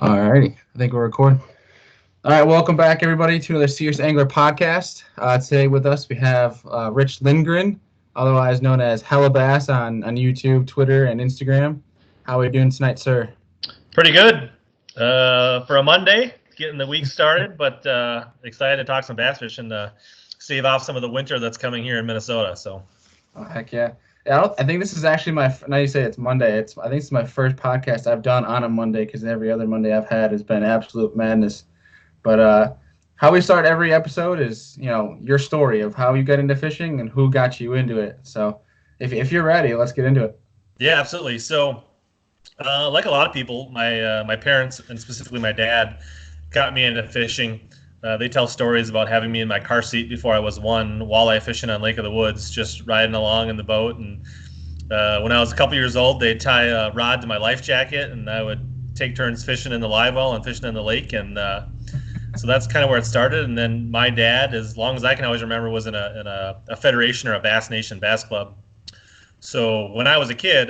Alrighty, I think we're recording. All right, welcome back, everybody, to another Serious Angler podcast. Today with us, we have Rich Lindgren, otherwise known as Hellabass on YouTube, Twitter, and Instagram. How are we doing tonight, sir? Pretty good for a Monday, getting the week started, but excited to talk some bass fishing to stave off some of the winter that's coming here in Minnesota. So, Oh, heck yeah. I think this is actually now you say it's Monday. I think it's my first podcast I've done on a Monday because every other Monday I've had has been absolute madness. But how we start every episode is, your story of how you got into fishing and who got you into it. So if you're ready, let's get into it. yeah, absolutely. So, like a lot of people, my parents and specifically my dad got me into fishing. They tell stories about having me in my car seat before I was one, walleye fishing on Lake of the Woods, just riding along in the boat. And when I was a couple years old, they'd tie a rod to my life jacket, and I would take turns fishing in the live well and fishing in the lake. And so that's kind of where it started. And then my dad, as long as I can always remember, was in a federation or a Bass Nation Bass Club. So when I was a kid,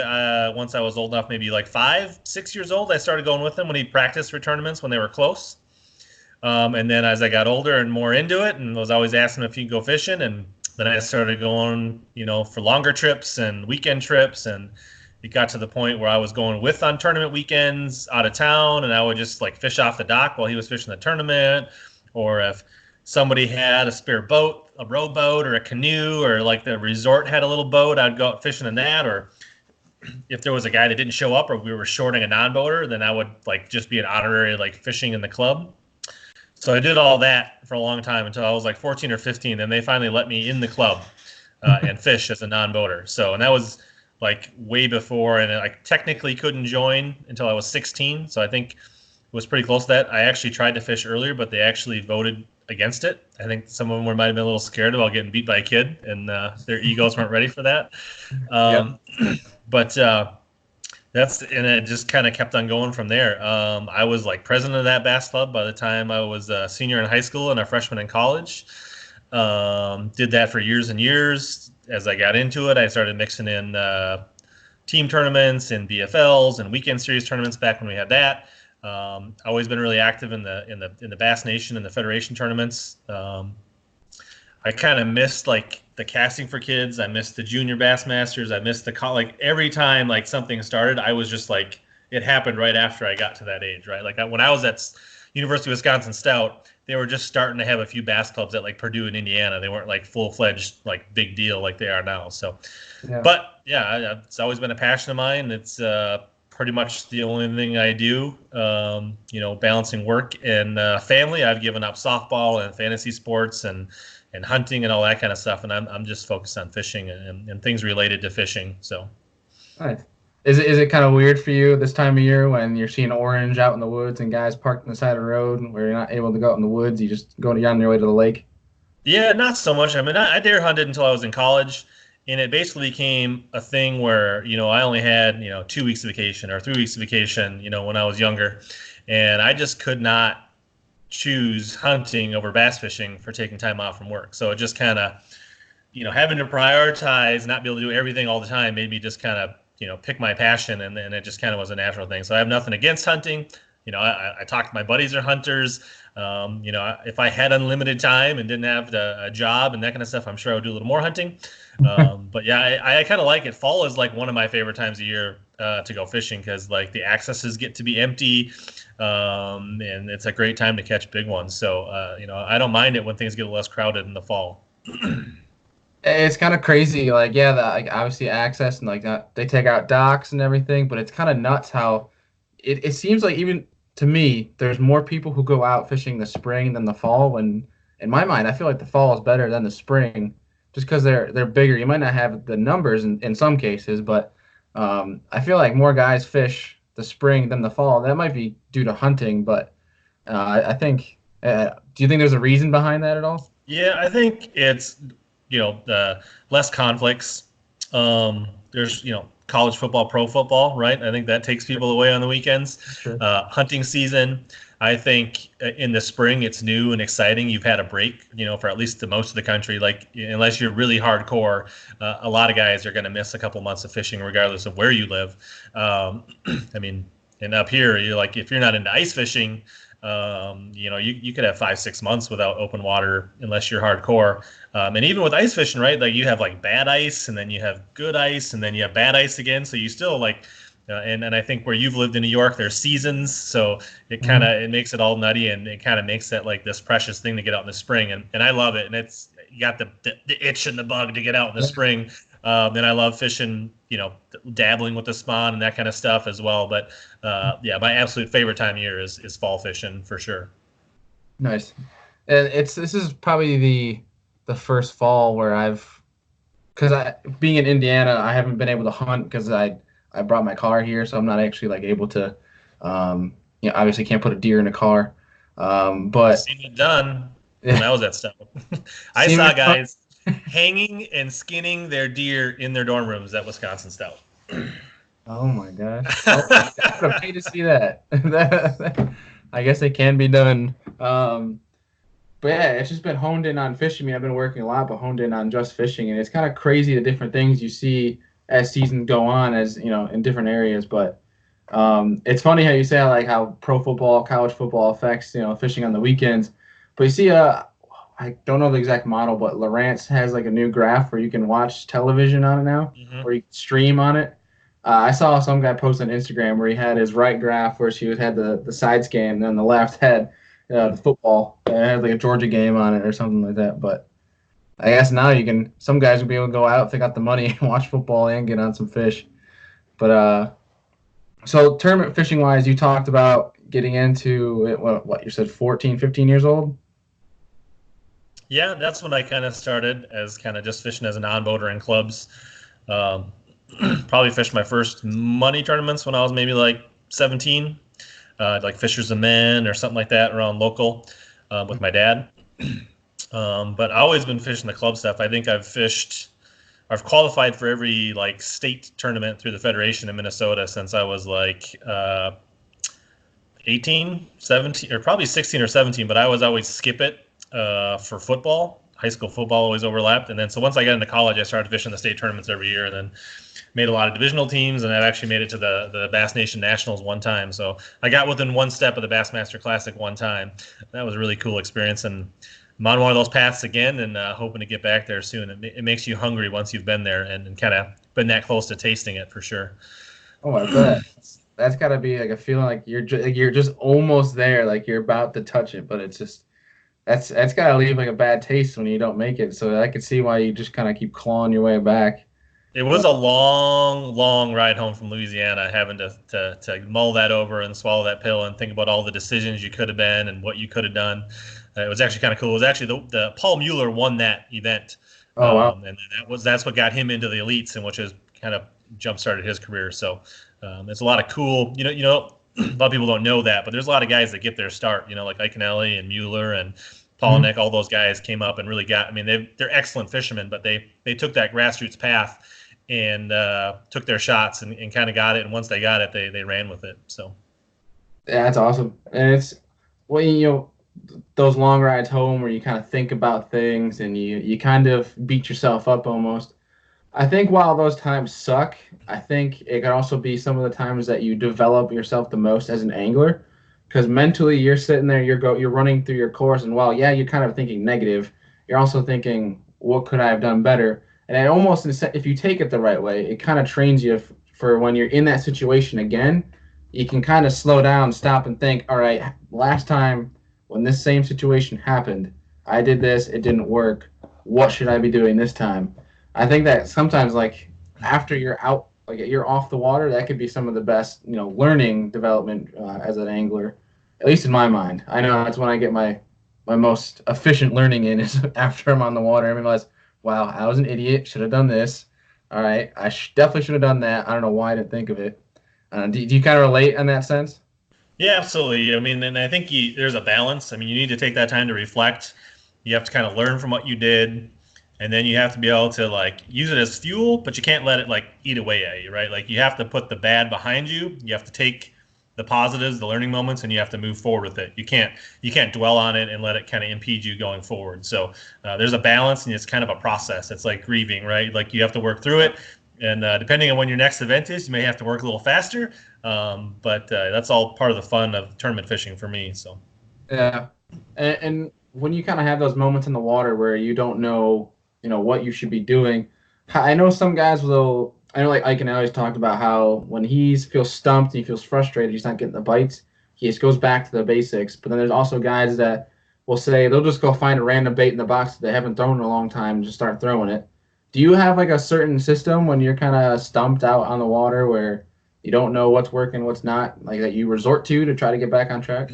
once I was old enough, maybe like 5, 6 years old, I started going with him when he'd practice for tournaments when they were close. And then as I got older and more into it, and was always asking if he could go fishing, and then I started going, for longer trips and weekend trips, and it got to the point where I was going with on tournament weekends out of town, and I would just like fish off the dock while he was fishing the tournament, or if somebody had a spare boat, a rowboat or a canoe, or like the resort had a little boat, I'd go out fishing in that, or if there was a guy that didn't show up or we were shorting a non-boater, then I would like just be an honorary like fishing in the club. So I did all that for a long time until I was like 14 or 15. Then they finally let me in the club and fish as a non-boater. And that was like way before, and I technically couldn't join until I was 16. So I think it was pretty close to that. I actually tried to fish earlier, but they actually voted against it. I think some of them might have been a little scared about getting beat by a kid, and their egos weren't ready for that. But and it just kind of kept on going from there. I was like president of that bass club by the time I was a senior in high school and a freshman in college. Did that for years and years. As I got into it, I started mixing in team tournaments and BFLs and weekend series tournaments back when we had that. Always been really active in the Bass Nation and the Federation tournaments. I kind of missed like the casting for kids. I missed the junior Bassmasters. I missed every time like something started, I was just like, it happened right after I got to that age, right? Like when I was at University of Wisconsin Stout, they were just starting to have a few bass clubs at like Purdue and Indiana. They weren't like full-fledged, like big deal like they are now. So, But yeah, it's always been a passion of mine. It's pretty much the only thing I do, balancing work and family. I've given up softball and fantasy sports and hunting and all that kind of stuff, and I'm just focused on fishing and things related to fishing. So, nice. Is it kind of weird for you this time of year when you're seeing orange out in the woods and guys parked on the side of the road where you're not able to go out in the woods? You just going on your way to the lake? Yeah, not so much. I mean, I deer hunted until I was in college, and it basically became a thing where I only had 2 weeks of vacation or 3 weeks of vacation when I was younger, and I just could not choose hunting over bass fishing for taking time off from work. So it just kind of, having to prioritize, not be able to do everything all the time made me just kind of, pick my passion, and then it just kind of was a natural thing. So I have nothing against hunting. I talk to my buddies are hunters. If I had unlimited time and didn't have a job and that kind of stuff, I'm sure I would do a little more hunting. But yeah, I kind of like it. Fall is like one of my favorite times of year to go fishing because like the accesses get to be empty. And it's a great time to catch big ones. So, I don't mind it when things get less crowded in the fall. It's kind of crazy. Like, yeah, like obviously access and like that, they take out docks and everything, but it's kind of nuts how it seems like even to me, there's more people who go out fishing the spring than the fall. When in my mind, I feel like the fall is better than the spring just because they're bigger. You might not have the numbers in some cases, but I feel like more guys fish the spring than the fall. That might be due to hunting, but I think. Do you think there's a reason behind that at all? Yeah, I think it's less conflicts. There's college football, pro football, right? I think that takes people away on the weekends. Sure. Hunting season. I think in the spring it's new and exciting. You've had a break, for at least the most of the country. Like unless you're really hardcore, a lot of guys are going to miss a couple months of fishing, regardless of where you live. I mean, And up here, you're like, if you're not into ice fishing, you could have 5, 6 months without open water unless you're hardcore. And even with ice fishing, right? Like you have like bad ice, and then you have good ice, and then you have bad ice again. So you still like, and I think where you've lived in New York, there's seasons, so it makes it all nutty, and it kind of makes that like this precious thing to get out in the spring, and I love it. And it's you got the itch and the bug to get out in the spring. And I love fishing, dabbling with the spawn and that kind of stuff as well. But my absolute favorite time of year is fall fishing for sure. Nice. And this is probably the first fall where because being in Indiana, I haven't been able to hunt because I brought my car here, so I'm not actually like able to, obviously can't put a deer in a car. But Seen it done when I was at Stout. I saw guys hanging and skinning their deer in their dorm rooms at Wisconsin Stout. Oh my gosh! I would have paid to see that. I guess it can be done. But yeah, it's just been honed in on fishing. I mean, I've been working a lot, but honed in on just fishing, and it's kind of crazy the different things you see as seasons go on, as in different areas. But it's funny how you say like how pro football, college football affects fishing on the weekends. But you see, I don't know the exact model, but Lawrence has like a new graph where you can watch television on it now, or you can stream on it. I saw some guy post on Instagram where he had his right graph where she had the side scan, and then the left had the football. It had like a Georgia game on it or something like that. But I guess now some guys will be able to go out if they got the money and watch football and get on some fish. But so tournament fishing wise, you talked about getting into it, what you said, 14, 15 years old? Yeah, that's when I kind of started as kind of just fishing as a non-boater in clubs. Probably fished my first money tournaments when I was maybe like 17, like Fishers of Men or something like that around local with my dad. But I've always been fishing the club stuff. I think I've qualified for every like state tournament through the Federation in Minnesota since I was like 18, 17, or probably 16 or 17, but I was always skip it for football. High school football always overlapped. And then so once I got into college, I started fishing the state tournaments every year, and then made a lot of divisional teams, and I've actually made it to the Bass Nation Nationals one time. So I got within one step of the Bassmaster Classic one time. That was a really cool experience, and I'm on one of those paths again, and hoping to get back there soon. It makes you hungry once you've been there and kind of been that close to tasting it for sure. Oh, I bet. That's got to be like a feeling like you're just almost there, like you're about to touch it, but it's just that's got to leave like a bad taste when you don't make it. So I could see why you just kind of keep clawing your way back. It was a long, long ride home from Louisiana, having to mull that over and swallow that pill and think about all the decisions you could have been and what you could have done. It was actually kind of cool. It was actually the Paul Mueller won that event. Oh wow! And that's what got him into the elites, and which has kind of jump started his career. So it's a lot of cool. A lot of people don't know that, but there's a lot of guys that get their start. Like Iaconelli and Mueller and Paul Nick. All those guys came up and really got. I mean, they're excellent fishermen, but they took that grassroots path and took their shots and kind of got it. And once they got it, they ran with it. So yeah, that's awesome. And it's those long rides home where you kind of think about things and you kind of beat yourself up almost. I think while those times suck, I think it can also be some of the times that you develop yourself the most as an angler, because mentally you're sitting there, you're running through your course, and while you're kind of thinking negative, you're also thinking, what could I have done better? And it almost, if you take it the right way, it kind of trains you for when you're in that situation again. You can kind of slow down, stop, and think, all right, last time when this same situation happened, I did this, it didn't work. What should I be doing this time? I think that sometimes, like, after you're out, like you're off the water, that could be some of the best, learning development as an angler, at least in my mind. I know that's when I get my most efficient learning in is after I'm on the water. I realize, wow, I was an idiot. Should have done this. All right, I definitely should have done that. I don't know why I didn't think of it. Do you kind of relate in that sense? yeah, absolutely. I mean, and I think there's a balance. I mean, you need to take that time to reflect. You have to kind of learn from what you did, and then you have to be able to like use it as fuel, but you can't let it like eat away at you, right? Like you have to put the bad behind you. You have to take the positives, the learning moments, and you have to move forward with it. You can't dwell on it and let it kind of impede you going forward. So there's a balance, and it's kind of a process. It's like grieving, right? Like you have to work through it, and depending on when your next event is, you may have to work a little faster, But that's all part of the fun of tournament fishing for me. So Yeah. And when you kind of have those moments in the water where you don't know, what you should be doing, I know some guys will. I know like Ike and I always talked about how when he feels stumped, he feels frustrated, he's not getting the bites. He just goes back to the basics. But then there's also guys that will say they'll just go find a random bait in the box that they haven't thrown in a long time and just start throwing it. Do you have like a certain system when you're kind of stumped out on the water where you don't know what's working, what's not, like that you resort to try to get back on track?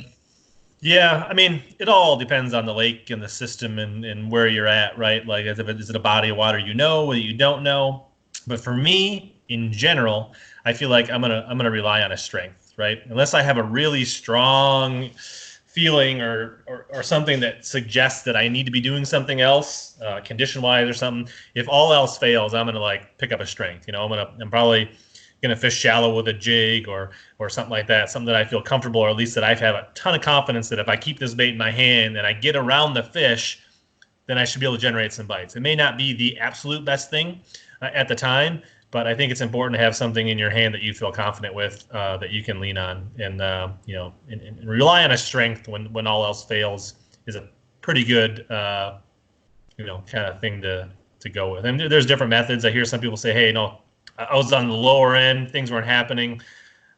yeah, I mean, it all depends on the lake and the system and where you're at, right? Like, is it a body of water whether you don't know? But for me, in general, I feel like I'm gonna rely on a strength, right? Unless I have a really strong feeling or something that suggests that I need to be doing something else, condition wise or something. If all else fails, I'm gonna like pick up a strength. I'm probably gonna fish shallow with a jig or something like that, something that I feel comfortable, or at least that I have a ton of confidence that if I keep this bait in my hand and I get around the fish, then I should be able to generate some bites. It may not be the absolute best thing at the time, but I think it's important to have something in your hand that you feel confident with, that you can lean on, and rely on a strength when all else fails is a pretty good, kind of thing to go with. And there's different methods. I hear some people say, "Hey, no, I was on the lower end, things weren't happening.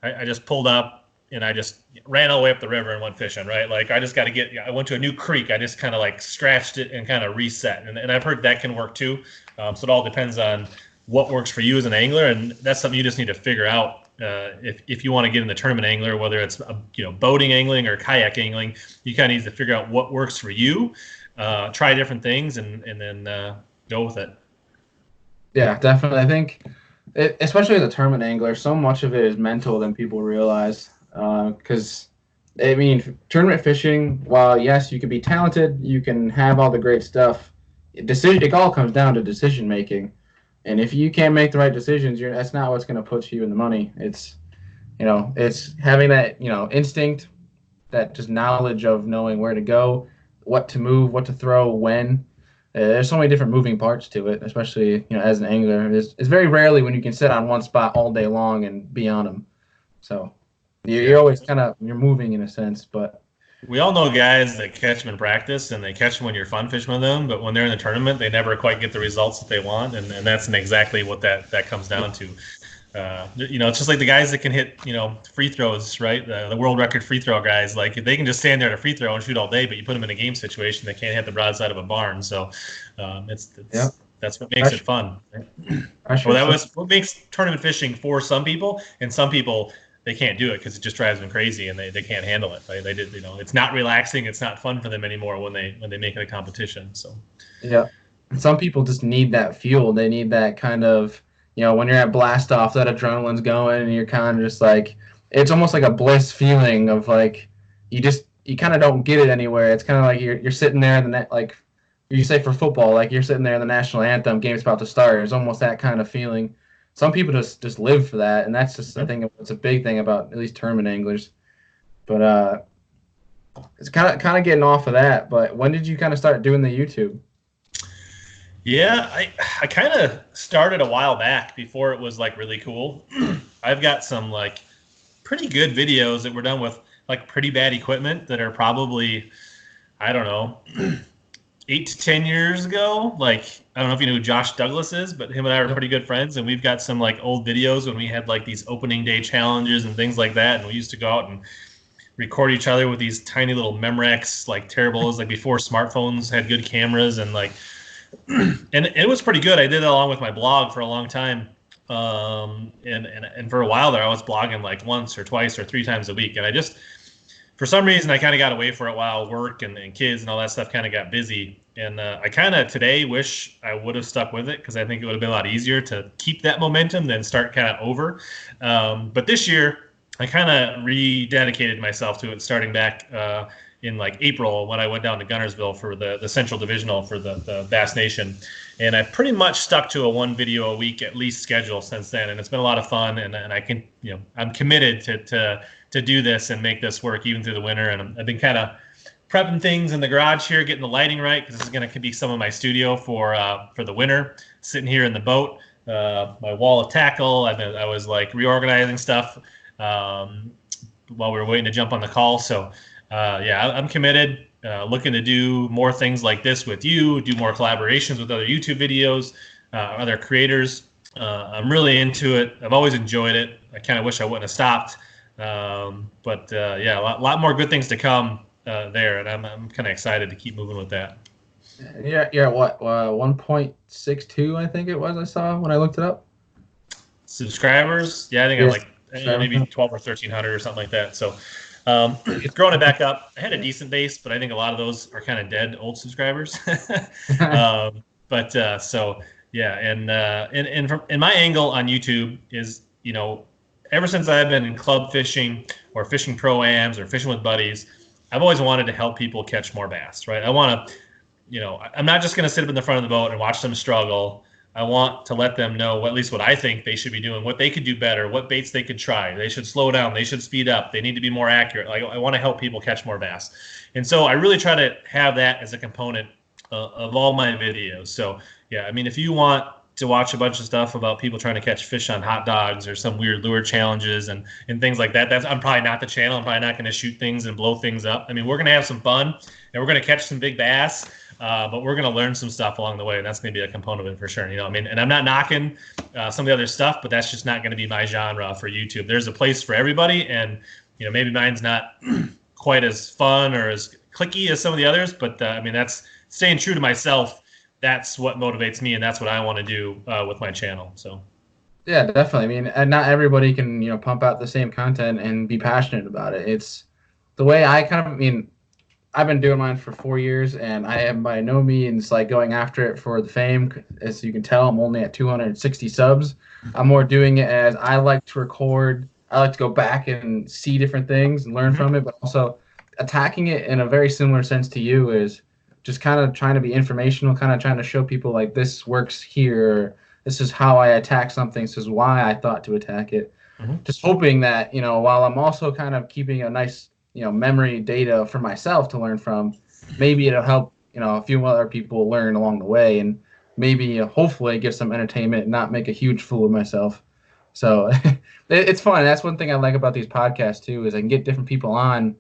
I just pulled up and I just ran all the way up the river and went fishing," right? Like I just got to I went to a new creek. I just kind of like scratched it and kind of reset. And I've heard that can work too. So it all depends on what works for you as an angler. And that's something you just need to figure out. If you want to get in the tournament angler, whether it's, boating angling or kayak angling, you kind of need to figure out what works for you, try different things and then go with it. Yeah, definitely. I think, especially as a tournament angler, so much of it is mental than people realize. Because, I mean, tournament fishing, while yes, you can be talented, you can have all the great stuff. It all comes down to decision making, and if you can't make the right decisions, that's not what's going to put you in the money. It's having that instinct, that just knowledge of knowing where to go, what to move, what to throw, when. There's so many different moving parts to it, especially as an angler. It's very rarely when you can sit on one spot all day long and be on them. So you're Yeah. always you're moving in a sense, but We all know guys that catch them in practice and they catch them when you're fun fishing with them, but when they're in the tournament, they never quite get the results that they want, and that's exactly what that comes down to. It's just like the guys that can hit, free throws, right? The world record free throw guys, like they can just stand there at a free throw and shoot all day, but you put them in a game situation, they can't hit the broadside of a barn. So yeah, that's what makes it fun. Well, that was what makes tournament fishing for some people, and some people they can't do it because it just drives them crazy and they can't handle it. Right? It's not relaxing, it's not fun for them anymore when they make it a competition. So yeah. Some people just need that fuel. They need that kind of, when you're at blast off, that adrenaline's going, and you're kind of just like, it's almost like a bliss feeling of like, you kind of don't get it anywhere. It's kind of like you're sitting there in the net, like you say for football, like you're sitting there in the national anthem, game's about to start. It's almost that kind of feeling. Some people just live for that, and that's just, I think it's a big thing about at least tournament anglers. But it's kind of getting off of that. But when did you kind of start doing the YouTube? yeah, I kind of started a while back before it was like really cool. I've got some like pretty good videos that were done with like pretty bad equipment that are probably, I don't know, 8 to 10 years ago. Like, I don't know if you know who Josh Douglas is, but him and I are pretty good friends, and we've got some like old videos when we had like these opening day challenges and things like that, and we used to go out and record each other with these tiny little Memorex like terribles, like before smartphones had good cameras, and like and it was pretty good. I did it along with my blog for a long time. And for a while there, I was blogging like once or twice or 3 times a week. And I just, for some reason, I kind of got away for a while. Work and kids and all that stuff kind of got busy. And I kind of today wish I would have stuck with it, because I think it would have been a lot easier to keep that momentum than start kind of over. But this year, I kind of rededicated myself to it, starting back in like April when I went down to Gunnersville for the Central Divisional for the Bass Nation. And I've pretty much stuck to a 1 video a week at least schedule since then. And it's been a lot of fun. And I can, I'm committed to do this and make this work even through the winter. And I've been kind of prepping things in the garage here, getting the lighting right, because this is going to be some of my studio for the winter, sitting here in the boat, my wall of tackle. I was like reorganizing stuff while we were waiting to jump on the call. So, yeah, I'm committed. Looking to do more things like this with you, do more collaborations with other YouTube videos, other creators. I'm really into it. I've always enjoyed it. I kind of wish I wouldn't have stopped. But yeah, a lot more good things to come there, and I'm kind of excited to keep moving with that. Yeah. What? 1.62, I think it was. I saw when I looked it up. Subscribers, yeah, I think I'm Yeah. like maybe 12 or 1300 or something like that. So it's growing it back up. I had a decent base, but I think a lot of those are kind of dead old subscribers. But so yeah, and from my angle on YouTube is, ever since I've been in club fishing or fishing pro-ams or fishing with buddies, I've always wanted to help people catch more bass, right? I want to, I'm not just going to sit up in the front of the boat and watch them struggle. I want to let them know at least what I think they should be doing, what they could do better, what baits they could try. They should slow down. They should speed up. They need to be more accurate. Like, I want to help people catch more bass. And so I really try to have that as a component of all my videos. So, yeah, I mean, if you want to watch a bunch of stuff about people trying to catch fish on hot dogs or some weird lure challenges and things like that, I'm probably not the channel. I'm probably not going to shoot things and blow things up. I mean, we're going to have some fun, and we're going to catch some big bass. But we're going to learn some stuff along the way, and that's going to be a component of it for sure. I mean, and I'm not knocking some of the other stuff, but that's just not going to be my genre for YouTube. There's a place for everybody, and maybe mine's not quite as fun or as clicky as some of the others, but I mean, that's staying true to myself. That's what motivates me, and that's what I want to do with my channel. So. Yeah, definitely. I mean, and not everybody can, pump out the same content and be passionate about it. It's the way I've been doing mine for 4 years, and I am by no means like going after it for the fame. As you can tell, I'm only at 260 subs. I'm more doing it as I like to record. I like to go back and see different things and learn from it, but also attacking it in a very similar sense to you is just kind of trying to be informational, kind of trying to show people like this works here. This is how I attack something. This is why I thought to attack it. Just hoping that, while I'm also kind of keeping a nice memory data for myself to learn from, maybe it'll help, a few other people learn along the way, and maybe hopefully get some entertainment and not make a huge fool of myself. So it's fun. That's one thing I like about these podcasts too, is I can get different people on,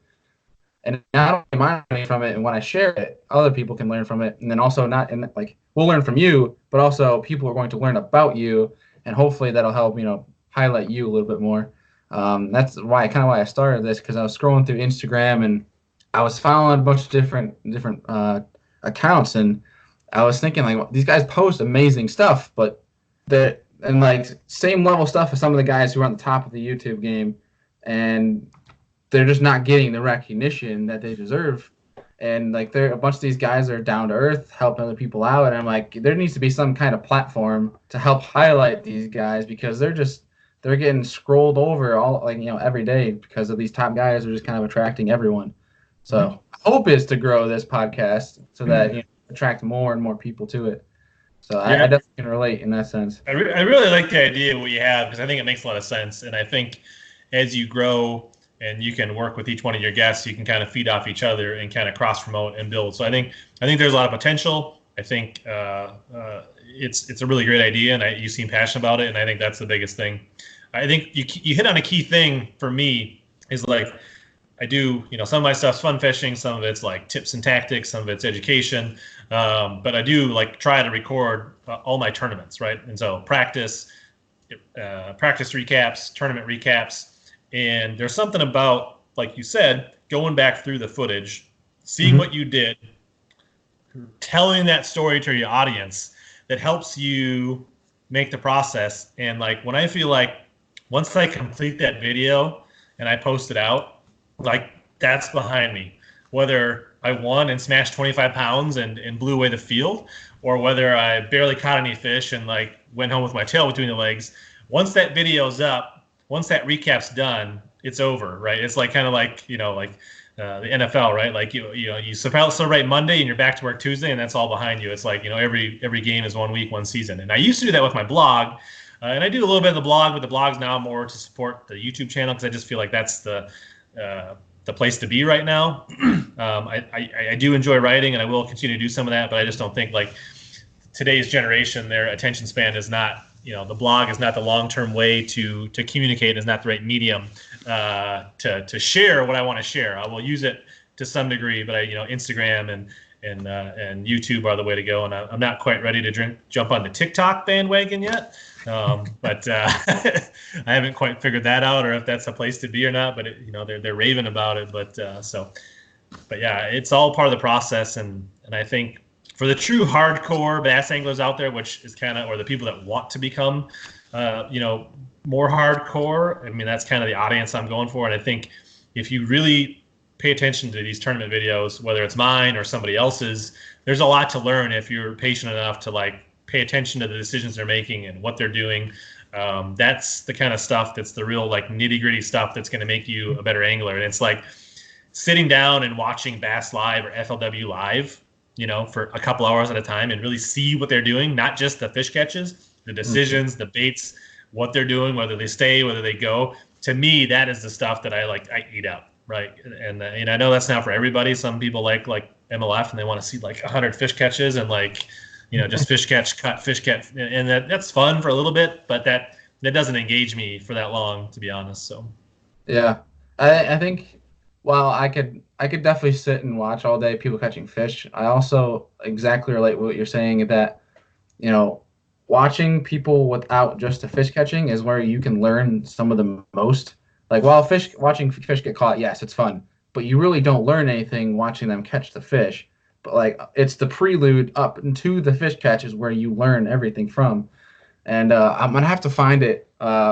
and not only am I learning from it, and when I share it, other people can learn from it, and then also we'll learn from you, but also people are going to learn about you, and hopefully that'll help, highlight you a little bit more. That's why I started this, because I was scrolling through Instagram and I was following a bunch of different accounts, and I was thinking like, these guys post amazing stuff, but they're and like same level stuff as some of the guys who are on the top of the YouTube game, and they're just not getting the recognition that they deserve. And like, a bunch of these guys are down to earth, helping other people out, and I'm like, there needs to be some kind of platform to help highlight these guys, because they're getting scrolled over every day, because of these top guys are just kind of attracting everyone. So hope is to grow this podcast so that attract more and more people to it. So yeah. I definitely can relate in that sense. I really like the idea of what you have, because I think it makes a lot of sense. And I think as you grow and you can work with each one of your guests, you can kind of feed off each other and kind of cross promote and build. So I think there's a lot of potential. I think it's a really great idea, and you seem passionate about it. And I think that's the biggest thing. I think you hit on a key thing for me, is like, I do, some of my stuff's fun fishing, some of it's like tips and tactics, some of it's education. But I do like try to record all my tournaments, right? And so practice recaps, tournament recaps. And there's something about, like you said, going back through the footage, seeing what you did, telling that story to your audience, that helps you make the process. And like, when I feel like once I complete that video and I post it out, like, that's behind me. Whether I won and smashed 25 pounds and blew away the field, or whether I barely caught any fish and like went home with my tail between the legs, once that video's up, once that recap's done, it's over, right? It's like kind of like, the NFL, right? Like you celebrate Monday and you're back to work Tuesday, and that's all behind you. It's like, every game is 1 week, one season. And I used to do that with my blog, and I do a little bit of the blog, but the blog's now more to support the YouTube channel, because I just feel like that's the place to be right now. I do enjoy writing, and I will continue to do some of that, but I just don't think like today's generation, their attention span is not the blog is not the long-term way to communicate, is not the right medium to share what I want to share. I will use it to some degree, but Instagram and YouTube are the way to go. And I'm not quite ready to jump on the TikTok bandwagon yet. But I haven't quite figured that out, or if that's a place to be or not. But they're raving about it. But yeah, it's all part of the process, and I think for the true hardcore bass anglers out there, which is or the people that want to become, more hardcore. I mean, that's kind of the audience I'm going for. And I think if you really pay attention to these tournament videos, whether it's mine or somebody else's, there's a lot to learn if you're patient enough to pay attention to the decisions they're making and what they're doing. That's the kind of stuff that's the real nitty gritty stuff that's going to make you a better angler. And it's like sitting down and watching Bass Live or FLW Live, for a couple hours at a time and really see what they're doing, not just the fish catches, the decisions, the baits, what they're doing, whether they stay, whether they go. To me, that is the stuff that I eat up, right? And I know that's not for everybody. Some people like MLF and they want to see 100 fish catches and just fish catch, cut, fish catch, and that's fun for a little bit, but that doesn't engage me for that long, to be honest. So, yeah, I think while I could definitely sit and watch all day people catching fish, I also exactly relate with what you're saying that watching people without just the fish catching is where you can learn some of the most. While watching fish get caught, yes, it's fun, but you really don't learn anything watching them catch the fish. But it's the prelude up into the fish catches where you learn everything from. And I'm gonna have to find it.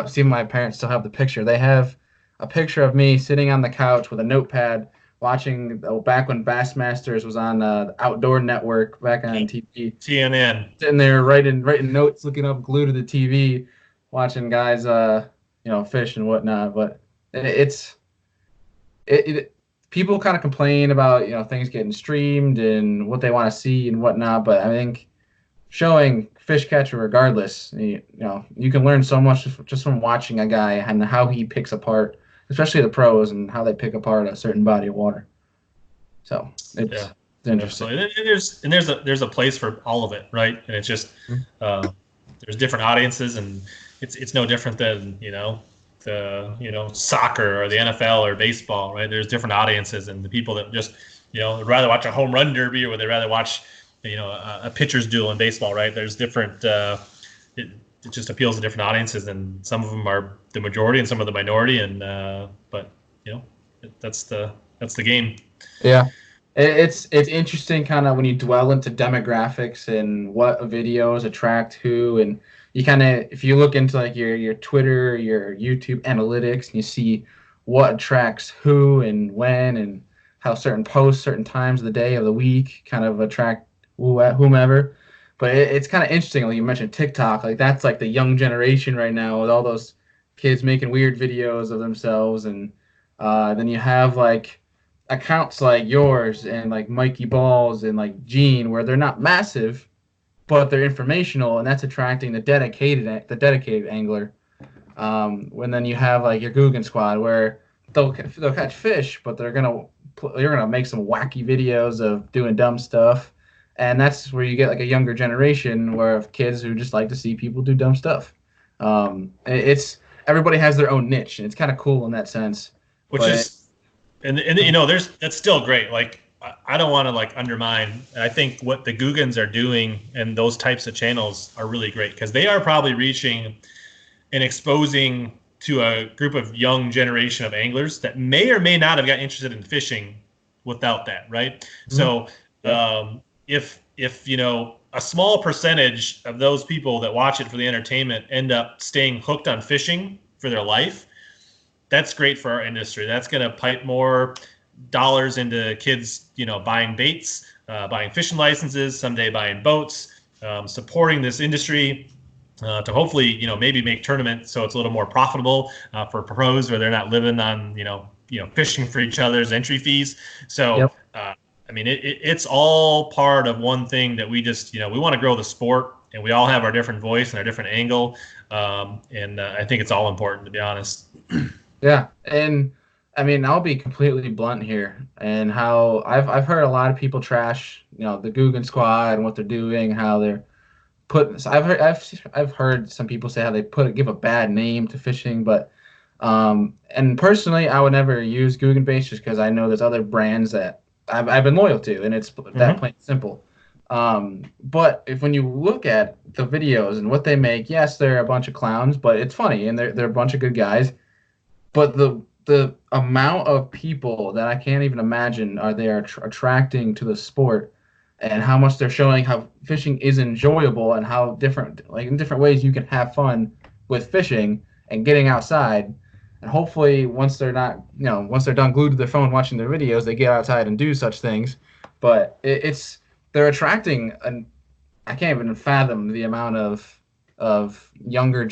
See if my parents still have the picture. They have a picture of me sitting on the couch with a notepad watching back when Bassmasters was on the Outdoor Network back on TV. TNN. Sitting there writing notes, looking up, glued to the TV, watching guys fish and whatnot. But it's people kind of complain about things getting streamed and what they want to see and whatnot, but I think showing fish catcher regardless, you can learn so much just from watching a guy and how he picks apart, especially the pros, and how they pick apart a certain body of water. So it's interesting. And there's a place for all of it, right? And it's just there's different audiences, and it's no different than the soccer or the NFL or baseball, right? There's different audiences, and the people that just would rather watch a home run derby, or would they rather watch a pitcher's duel in baseball, right? There's different. It just appeals to different audiences, and some of them are the majority, and some are the minority, and but that's the game. Yeah, it's interesting kind of when you dwell into demographics and what videos attract who, and you kind of, if you look into your Twitter, your YouTube analytics, and you see what attracts who and when, and how certain posts, certain times of the day, of the week kind of attract whomever. But it's kind of interesting. You mentioned TikTok, that's the young generation right now with all those kids making weird videos of themselves, and then you have accounts like yours and Mikey Balls and Gene, where they're not massive, but they're informational, and that's attracting the dedicated angler. When then you have your Guggen Squad, where they'll catch fish, but you're gonna make some wacky videos of doing dumb stuff, and that's where you get a younger generation of kids who just like to see people do dumb stuff. It's everybody has their own niche, and it's kind of cool in that sense. That's still great. I don't want to undermine. I think what the Guggens are doing and those types of channels are really great, because they are probably reaching and exposing to a group of young generation of anglers that may or may not have got interested in fishing without that, right? Mm-hmm. So if a small percentage of those people that watch it for the entertainment end up staying hooked on fishing for their life, that's great for our industry. That's going to pipe more dollars into kids, buying baits, buying fishing licenses, someday buying boats, supporting this industry to hopefully, maybe make tournament so it's a little more profitable for pros, where they're not living on, fishing for each other's entry fees. So, yep. It's all part of one thing that we just, we want to grow the sport, and we all have our different voice and our different angle. And I think it's all important, to be honest. Yeah. And I'll be completely blunt here, and how I've heard a lot of people trash, the Guggen Squad and what they're doing, how they're put. So I've heard some people say how they give a bad name to fishing, but and personally, I would never use Guggenbase just because I know there's other brands that I've been loyal to, and it's that Mm-hmm. plain simple. But if when you look at the videos and what they make, yes, they're a bunch of clowns, but it's funny and they're a bunch of good guys. But the amount of people that I can't even imagine are they attracting to the sport, and how much they're showing how fishing is enjoyable and how different like in different ways you can have fun with fishing and getting outside. And hopefully once they're not once they're done glued to their phone watching their videos, they get outside and do such things. But it's they're attracting an I can't even fathom the amount of of the younger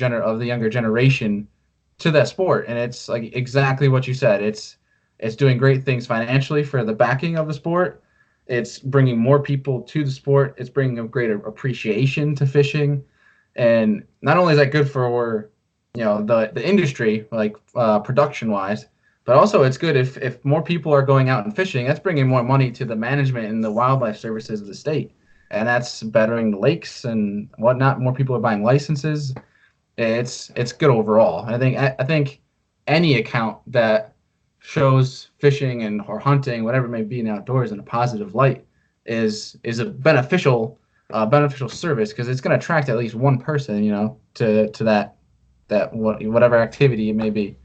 generation to that sport, and it's like exactly what you said. It's doing great things financially for the backing of the sport. It's bringing more people to the sport. It's bringing a greater appreciation to fishing, and not only is that good for the industry like production wise, but also it's good if more people are going out and fishing. That's bringing more money to the management and the wildlife services of the state, and that's bettering the lakes and whatnot. More people are buying licenses. It's good overall. I think any account that shows fishing and or hunting, whatever it may be in outdoors, in a positive light is a beneficial service because it's going to attract at least one person, to whatever activity it may be.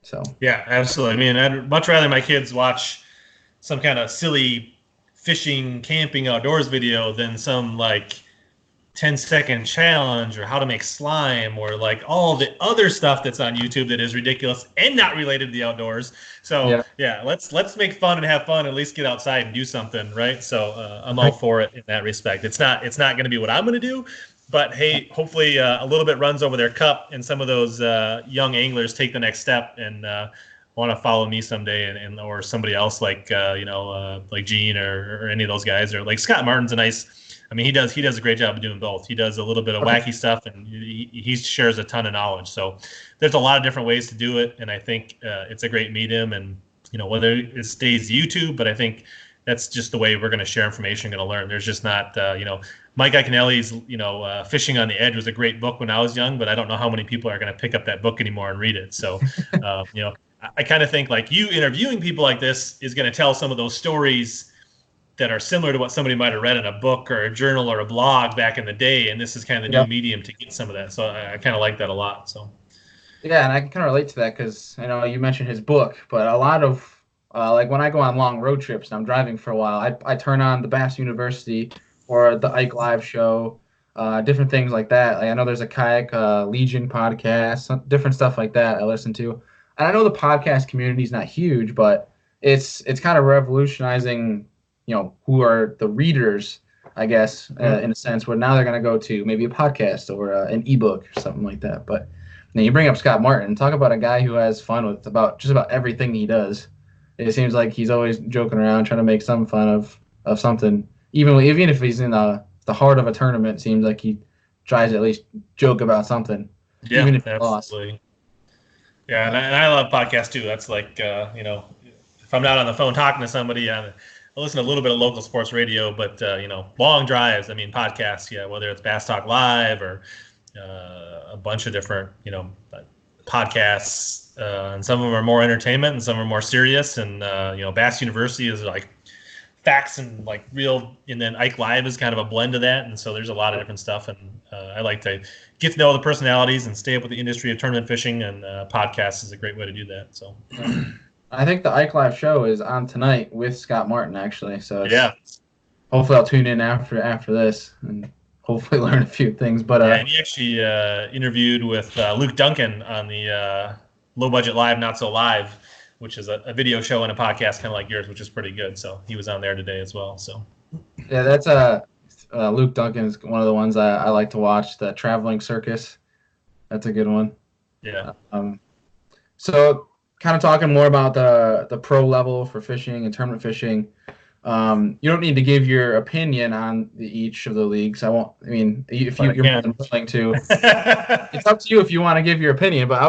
So Yeah, absolutely. I mean, I'd much rather my kids watch some kind of silly fishing, camping, outdoors video than some like 10-second challenge or how to make slime or like all the other stuff that's on YouTube that is ridiculous and not related to the outdoors. So yeah, yeah, let's make fun and have fun. At least get outside and do something, right? So I'm all right. for it in that respect. It's not going to be what I'm going to do, but hey, hopefully a little bit runs over their cup and some of those young anglers take the next step and want to follow me someday and or somebody else like like Gene or any of those guys or like Scott Martin's a nice. I mean, he does a great job of doing both. He does a little bit of Right. wacky stuff, and he shares a ton of knowledge. So there's a lot of different ways to do it, and I think it's a great medium. And whether it stays YouTube, but I think that's just the way we're going to share information, going to learn. There's just not Mike Iaconelli's Fishing on the Edge was a great book when I was young, but I don't know how many people are going to pick up that book anymore and read it. So I kind of think like you interviewing people like this is going to tell some of those stories that are similar to what somebody might have read in a book or a journal or a blog back in the day, and this is kind of the Yeah. new medium to get some of that. So I kind of like that a lot. So Yeah, and I can kind of relate to that because you mentioned his book, but a lot of like when I go on long road trips and I'm driving for a while, I turn on the Bass University or the Ike Live show, different things like that. Like I know there's a kayak Legion podcast, different stuff like that I listen to. And I know the podcast community is not huge, but it's kind of revolutionizing, who are the readers, I guess, in a sense, where now they're going to go to maybe a podcast or an ebook or something like that. But now you bring up Scott Martin. Talk about a guy who has fun with just about everything he does. It seems like he's always joking around, trying to make some fun of something. Even if he's in the heart of a tournament, it seems like he tries to at least joke about something, yeah, even if he lost. absolutely. Yeah, and I love podcasts too. That's like if I'm not on the phone talking to somebody, I listen to a little bit of local sports radio, but long drives. I mean, podcasts. Yeah, whether it's Bass Talk Live or a bunch of different podcasts, and some of them are more entertainment and some are more serious. And Bass University is like facts and like real, and then Ike Live is kind of a blend of that. And so there's a lot of different stuff, and I like to get to know the personalities and stay up with the industry of tournament fishing, and podcasts is a great way to do that. So I think the Ike Live show is on tonight with Scott Martin actually. So yeah. hopefully I'll tune in after this and hopefully learn a few things. But Yeah, and he actually interviewed with Luke Duncan on the Low Budget Live, Not So Live, which is a video show and a podcast kind of like yours, which is pretty good. So he was on there today as well. So yeah, that's Luke Duncan is one of the ones I like to watch. The Traveling Circus, that's a good one. yeah. So kind of talking more about the pro level for fishing and tournament fishing. You don't need to give your opinion on each of the leagues. I won't. I mean, if But you're more than willing to, it's up to you if you want to give your opinion. But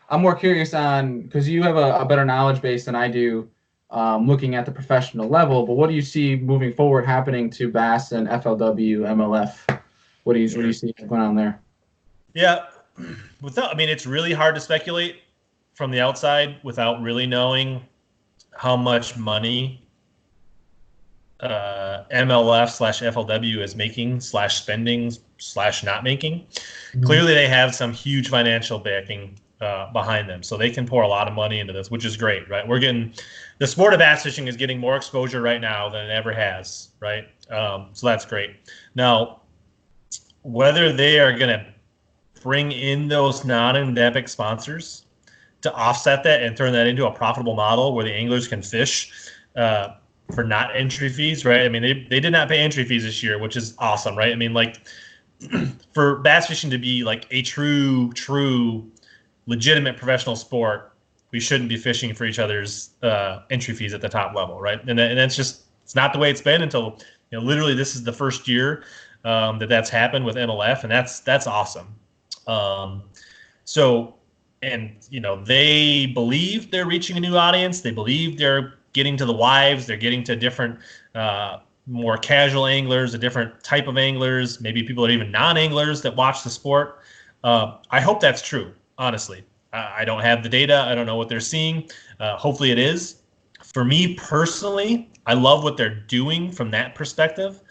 I'm more curious on because you have a better knowledge base than I do looking at the professional level. But what do you see moving forward happening to bass and FLW, MLF? What do you see going on there? Yeah, I mean, it's really hard to speculate from the outside without really knowing how much money MLF/FLW is making spending not making. Mhm. Clearly, they have some huge financial backing behind them, so they can pour a lot of money into this, which is great, right? The sport of bass fishing is getting more exposure right now than it ever has, right? So that's great. Now, whether they are going to bring in those non-endemic sponsors to offset that and turn that into a profitable model where the anglers can fish for not entry fees, right? I mean, they did not pay entry fees this year, which is awesome, right? I mean, like for bass fishing to be like a true, legitimate professional sport, we shouldn't be fishing for each other's entry fees at the top level, right? And that's just it's not the way it's been until literally this is the first year that's happened with MLF, and that's awesome. Um, so, and they believe they're reaching a new audience. They believe they're getting to the wives. They're getting to different, more casual anglers, a different type of anglers. Maybe people that are even non-anglers that watch the sport. I hope that's true. Honestly, I don't have the data. I don't know what they're seeing. Hopefully, it is. For me personally, I love what they're doing from that perspective.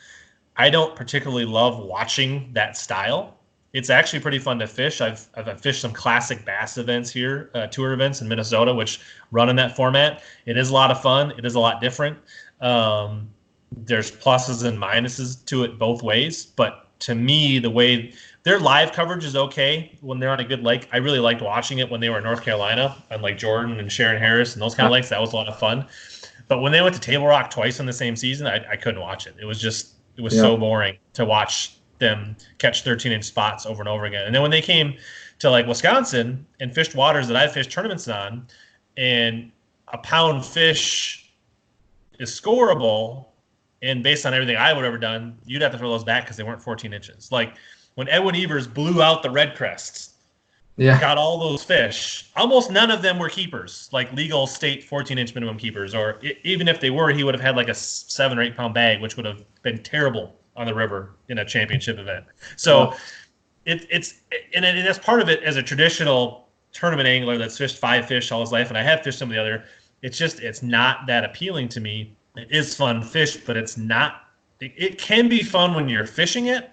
I don't particularly love watching that style. It's actually pretty fun to fish. I've fished some classic bass events here, tour events in Minnesota, which run in that format. It is a lot of fun. It is a lot different. There's pluses and minuses to it both ways. But to me, the way their live coverage is okay when they're on a good lake. I really liked watching it when they were in North Carolina on Lake Jordan and Sharon Harris and those kind of lakes. That was a lot of fun. But when they went to Table Rock twice in the same season, I couldn't watch it. It was Yeah. so boring to watch them catch 13-inch spots over and over again. And then when they came to like Wisconsin and fished waters that I fished tournaments on, and a pound fish is scoreable, and based on everything I would have ever done, you'd have to throw those back because they weren't 14 inches. Like when Edwin Evers blew out the red crests, Yeah. got all those fish, almost none of them were keepers, like legal state 14-inch minimum keepers, or even if they were, he would have had like a 7 or 8 pound bag, which would have been terrible on the river in a championship event. So Wow. That's part of it as a traditional tournament angler that's fished 5 fish all his life, and I have fished some of the other. It's not that appealing to me. It is fun fish, but it's not. It can be fun when you're fishing it,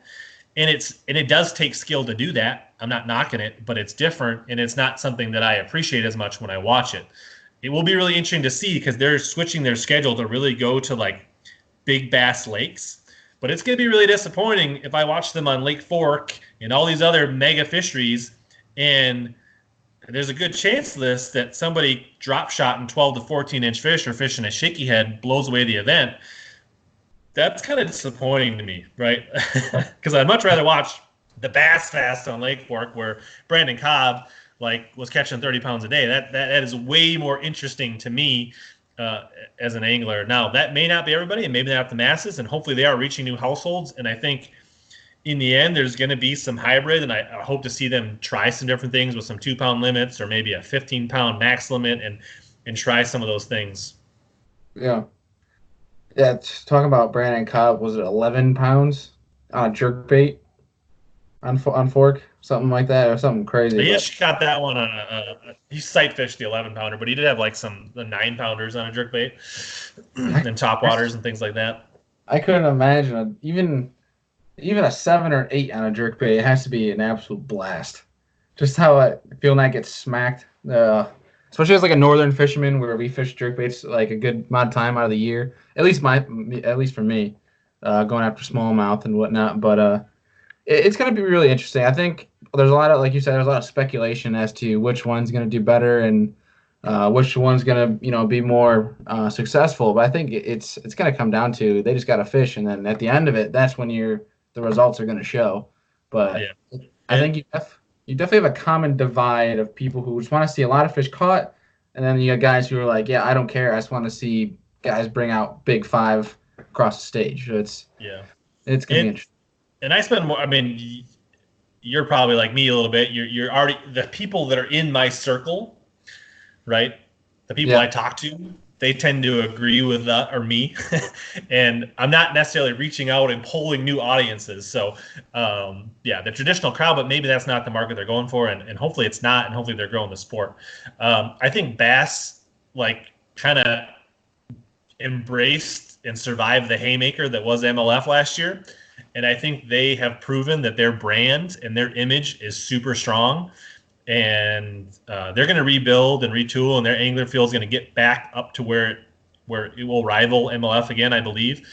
and it does take skill to do that. I'm not knocking it, but it's different, and it's not something that I appreciate as much when I watch it. It will be really interesting to see because they're switching their schedule to really go to like big bass lakes. But it's going to be really disappointing if I watch them on Lake Fork and all these other mega fisheries, and there's a good chance list that somebody drop shot in 12 to 14-inch fish or fishing a shaky head blows away the event. That's kind of disappointing to me, right? Because I'd much rather watch the Bass Fast on Lake Fork where Brandon Cobb was catching 30 pounds a day. That is way more interesting to me as an angler. Now, that may not be everybody, and maybe not the masses, and hopefully they are reaching new households. And I think in the end, there's going to be some hybrid, and I hope to see them try some different things with some 2-pound limits or maybe a 15-pound max limit and try some of those things. Yeah. Yeah. Talking about Brandon Cobb, was it 11 pounds on a jerk bait on fork? Something like that, or something crazy. He But actually got that one on he sight fished the 11-pounder, but he did have like the 9-pounders on a jerkbait and top waters and things like that. I couldn't imagine even a 7 or 8 on a jerk bait. It has to be an absolute blast. Just how I feel that gets smacked. Especially as like a northern fisherman, where we fish jerk baits like a good amount of time out of the year. At least for me, going after smallmouth and whatnot. But it's going to be really interesting. I think there's a lot of, like you said, there's a lot of speculation as to which one's going to do better and which one's going to, be more successful. But I think it's going to come down to they just got to fish, and then at the end of it, that's when the results are going to show. But Yeah. I think you definitely have a common divide of people who just want to see a lot of fish caught, and then you got guys who are like, yeah, I don't care, I just want to see guys bring out big five across the stage. So Yeah. it's going to be interesting. And I spend more. I mean, you're probably like me a little bit. You're already the people that are in my circle, right? The people Yeah. I talk to. they tend to agree with that or me, and I'm not necessarily reaching out and polling new audiences. So, yeah, the traditional crowd, but maybe that's not the market they're going for, and hopefully it's not, and hopefully they're growing the sport. I think bass like kind of embraced and survived the haymaker that was MLF last year, and I think they have proven that their brand and their image is super strong, and they're going to rebuild and retool, and their angler field is going to get back up to where it will rival MLF again, I believe.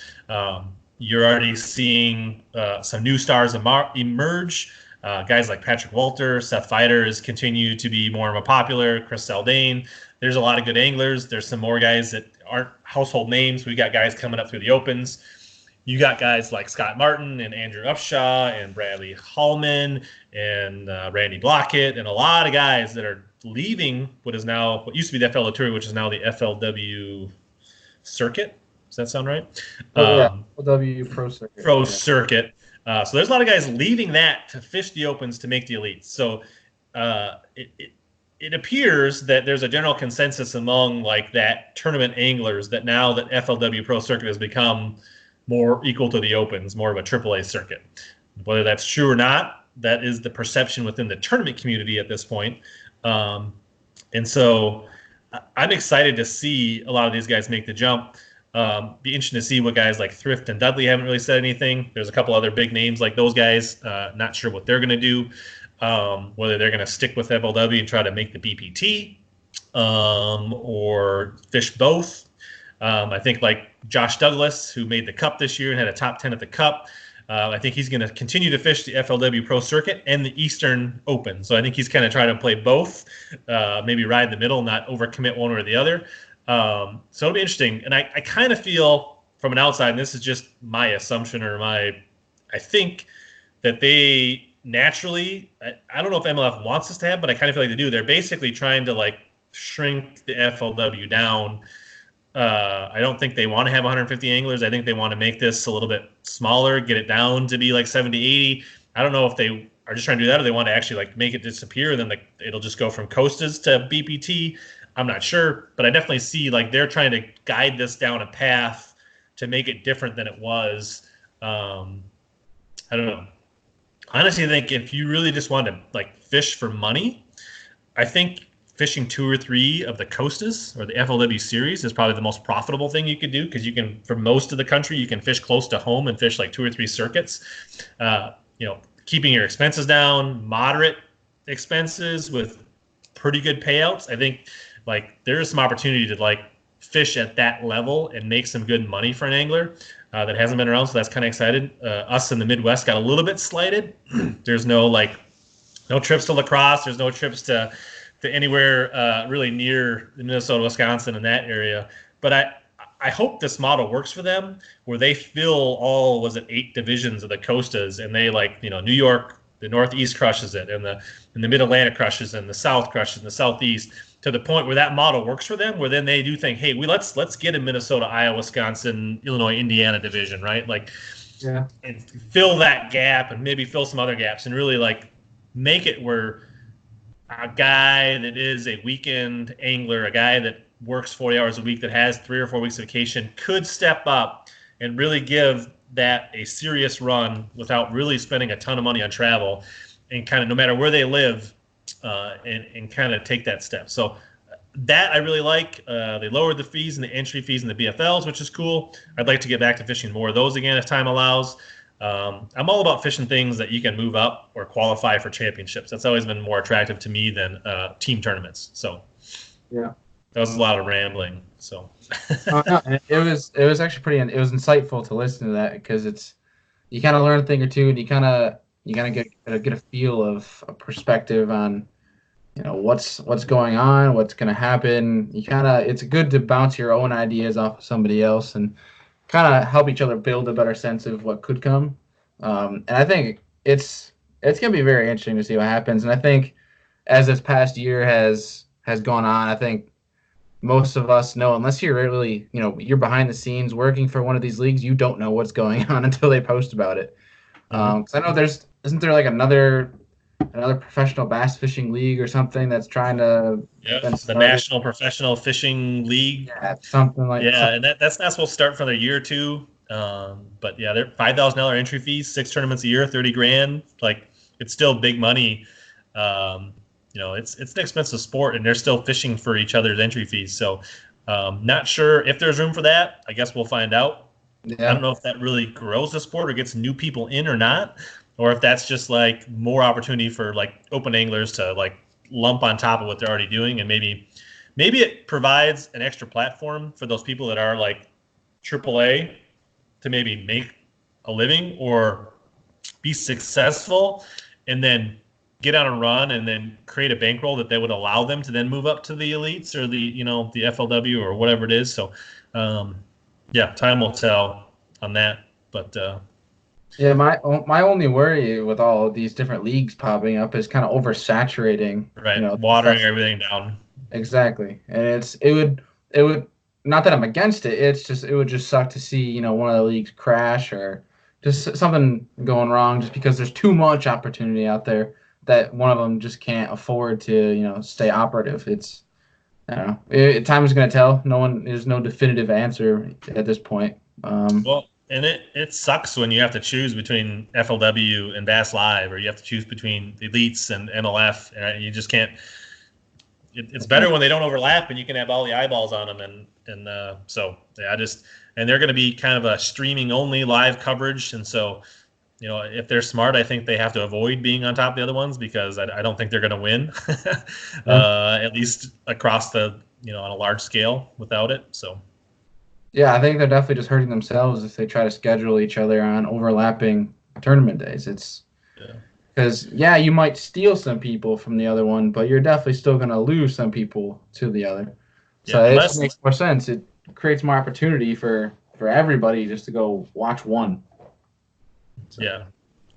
You're already seeing some new stars emerge. Guys like Patrick Walter, Seth Fiders continue to be more and more popular. Chris Zaldane. There's a lot of good anglers. There's some more guys that aren't household names. We got guys coming up through the opens. You got guys like Scott Martin and Andrew Upshaw and Bradley Hallman and Randy Blockett and a lot of guys that are leaving what used to be the FLW Tour, which is now the FLW Circuit. Does that sound right? Oh, yeah, FLW Pro Circuit. Pro Circuit. So there's a lot of guys leaving that to fish the opens to make the elites. So it appears that there's a general consensus among like that tournament anglers that now that FLW Pro Circuit has become more equal to the opens, more of a AAA circuit. Whether that's true or not, that is the perception within the tournament community at this point. And so I'm excited to see a lot of these guys make the jump. Be interesting to see what guys like Thrift and Dudley haven't really said anything. There's a couple other big names like those guys. Not sure what they're going to do. Whether they're going to stick with FLW and try to make the BPT or fish both. I think like Josh Douglas, who made the Cup this year and had a top 10 at the Cup. I think he's going to continue to fish the FLW Pro Circuit and the Eastern Open. So I think he's kind of trying to play both, maybe ride the middle, not overcommit one or the other. So it'll be interesting. And I kind of feel from an outside, and this is just my assumption I think that they naturally, I don't know if MLF wants us to have, but I kind of feel like they do. They're basically trying to like shrink the FLW down. I don't think they want to have 150 anglers. I think they want to make this a little bit smaller, get it down to be like 70, 80. I don't know if they are just trying to do that or they want to actually like make it disappear and then like it'll just go from Costas to BPT. I'm not sure, but I definitely see like they're trying to guide this down a path to make it different than it was. I don't know. Honestly, I think if you really just want to like fish for money, I think fishing 2 or 3 of the Costas or the FLW series is probably the most profitable thing you could do because you can, for most of the country, you can fish close to home and fish like 2 or 3 circuits. Keeping your expenses down, moderate expenses with pretty good payouts. I think like there is some opportunity to like fish at that level and make some good money for an angler that hasn't been around. So that's kind of excited. Us in the Midwest got a little bit slighted. There's no trips to La Crosse. There's no trips to anywhere really near Minnesota, Wisconsin, in that area. But I hope this model works for them, where they fill all 8 divisions of the Costas, and they New York, the Northeast crushes it, and the Mid Atlantic crushes, and the South crushes, and the Southeast, to the point where that model works for them, where then they do think, hey, let's get a Minnesota, Iowa, Wisconsin, Illinois, Indiana division, right? Yeah, and fill that gap, and maybe fill some other gaps, and really make it where a guy that is a weekend angler, a guy that works 40 hours a week, that has 3 or 4 weeks of vacation, could step up and really give that a serious run without really spending a ton of money on travel, and kind of no matter where they live, and kind of take that step. So that I really like. They lowered the fees and the entry fees and the BFLs, which is cool. I'd like to get back to fishing more of those again if time allows. I'm all about fishing things that you can move up or qualify for championships. That's always been more attractive to me than team tournaments. So yeah, that was a lot of rambling. So no, it was actually it was insightful to listen to that, because you kind of learn a thing or two, and you kind of get a feel of a perspective on what's going on, what's going to happen. It's good to bounce your own ideas off of somebody else and kind of help each other build a better sense of what could come. And I think it's going to be very interesting to see what happens. And I think as this past year has gone on, I think most of us know, unless you're really, you're behind the scenes working for one of these leagues, you don't know what's going on until they post about it. Because I know isn't there like another another professional bass fishing league or something that's trying to Yeah, been the started. National Professional Fishing League. Yeah, something like Yeah, something. and that's not supposed to start for another year or two. But yeah, they're $5,000 entry fees, 6 tournaments a year, 30 grand. Like it's still big money. Um, it's an expensive sport, and they're still fishing for each other's entry fees. So, not sure if there's room for that. I guess we'll find out. I don't Yeah. know if that really grows the sport or gets new people in or not, or if that's just like more opportunity for like open anglers to like lump on top of what they're already doing, and maybe it provides an extra platform for those people that are like AAA to maybe make a living or be successful, and then get on a run and then create a bankroll that they would allow them to then move up to the elites or the FLW or whatever it is. So, um, yeah, time will tell on that. But Yeah, my only worry with all of these different leagues popping up is kind of oversaturating, right, the watering stuff. everything down. Exactly. And it would not that I'm against it. It's just it would just suck to see, one of the leagues crash or just something going wrong just because there's too much opportunity out there that one of them just can't afford to, stay operative. I don't know. Time is going to tell. There's no definitive answer at this point. Well, and it sucks when you have to choose between FLW and Bass Live, or you have to choose between elites and MLF. And you just can't. It's better when they don't overlap and you can have all the eyeballs on them. And so yeah, and they're going to be kind of a streaming only live coverage. And so if they're smart, I think they have to avoid being on top of the other ones because I don't think they're going to win, Yeah. at least across the on a large scale without it. So Yeah, I think they're definitely just hurting themselves if they try to schedule each other on overlapping tournament days. It's yeah, because, yeah, you might steal some people from the other one, but you're definitely still going to lose some people to the other. yeah, So it just unless makes more sense. It creates more opportunity for everybody just to go watch one. So yeah.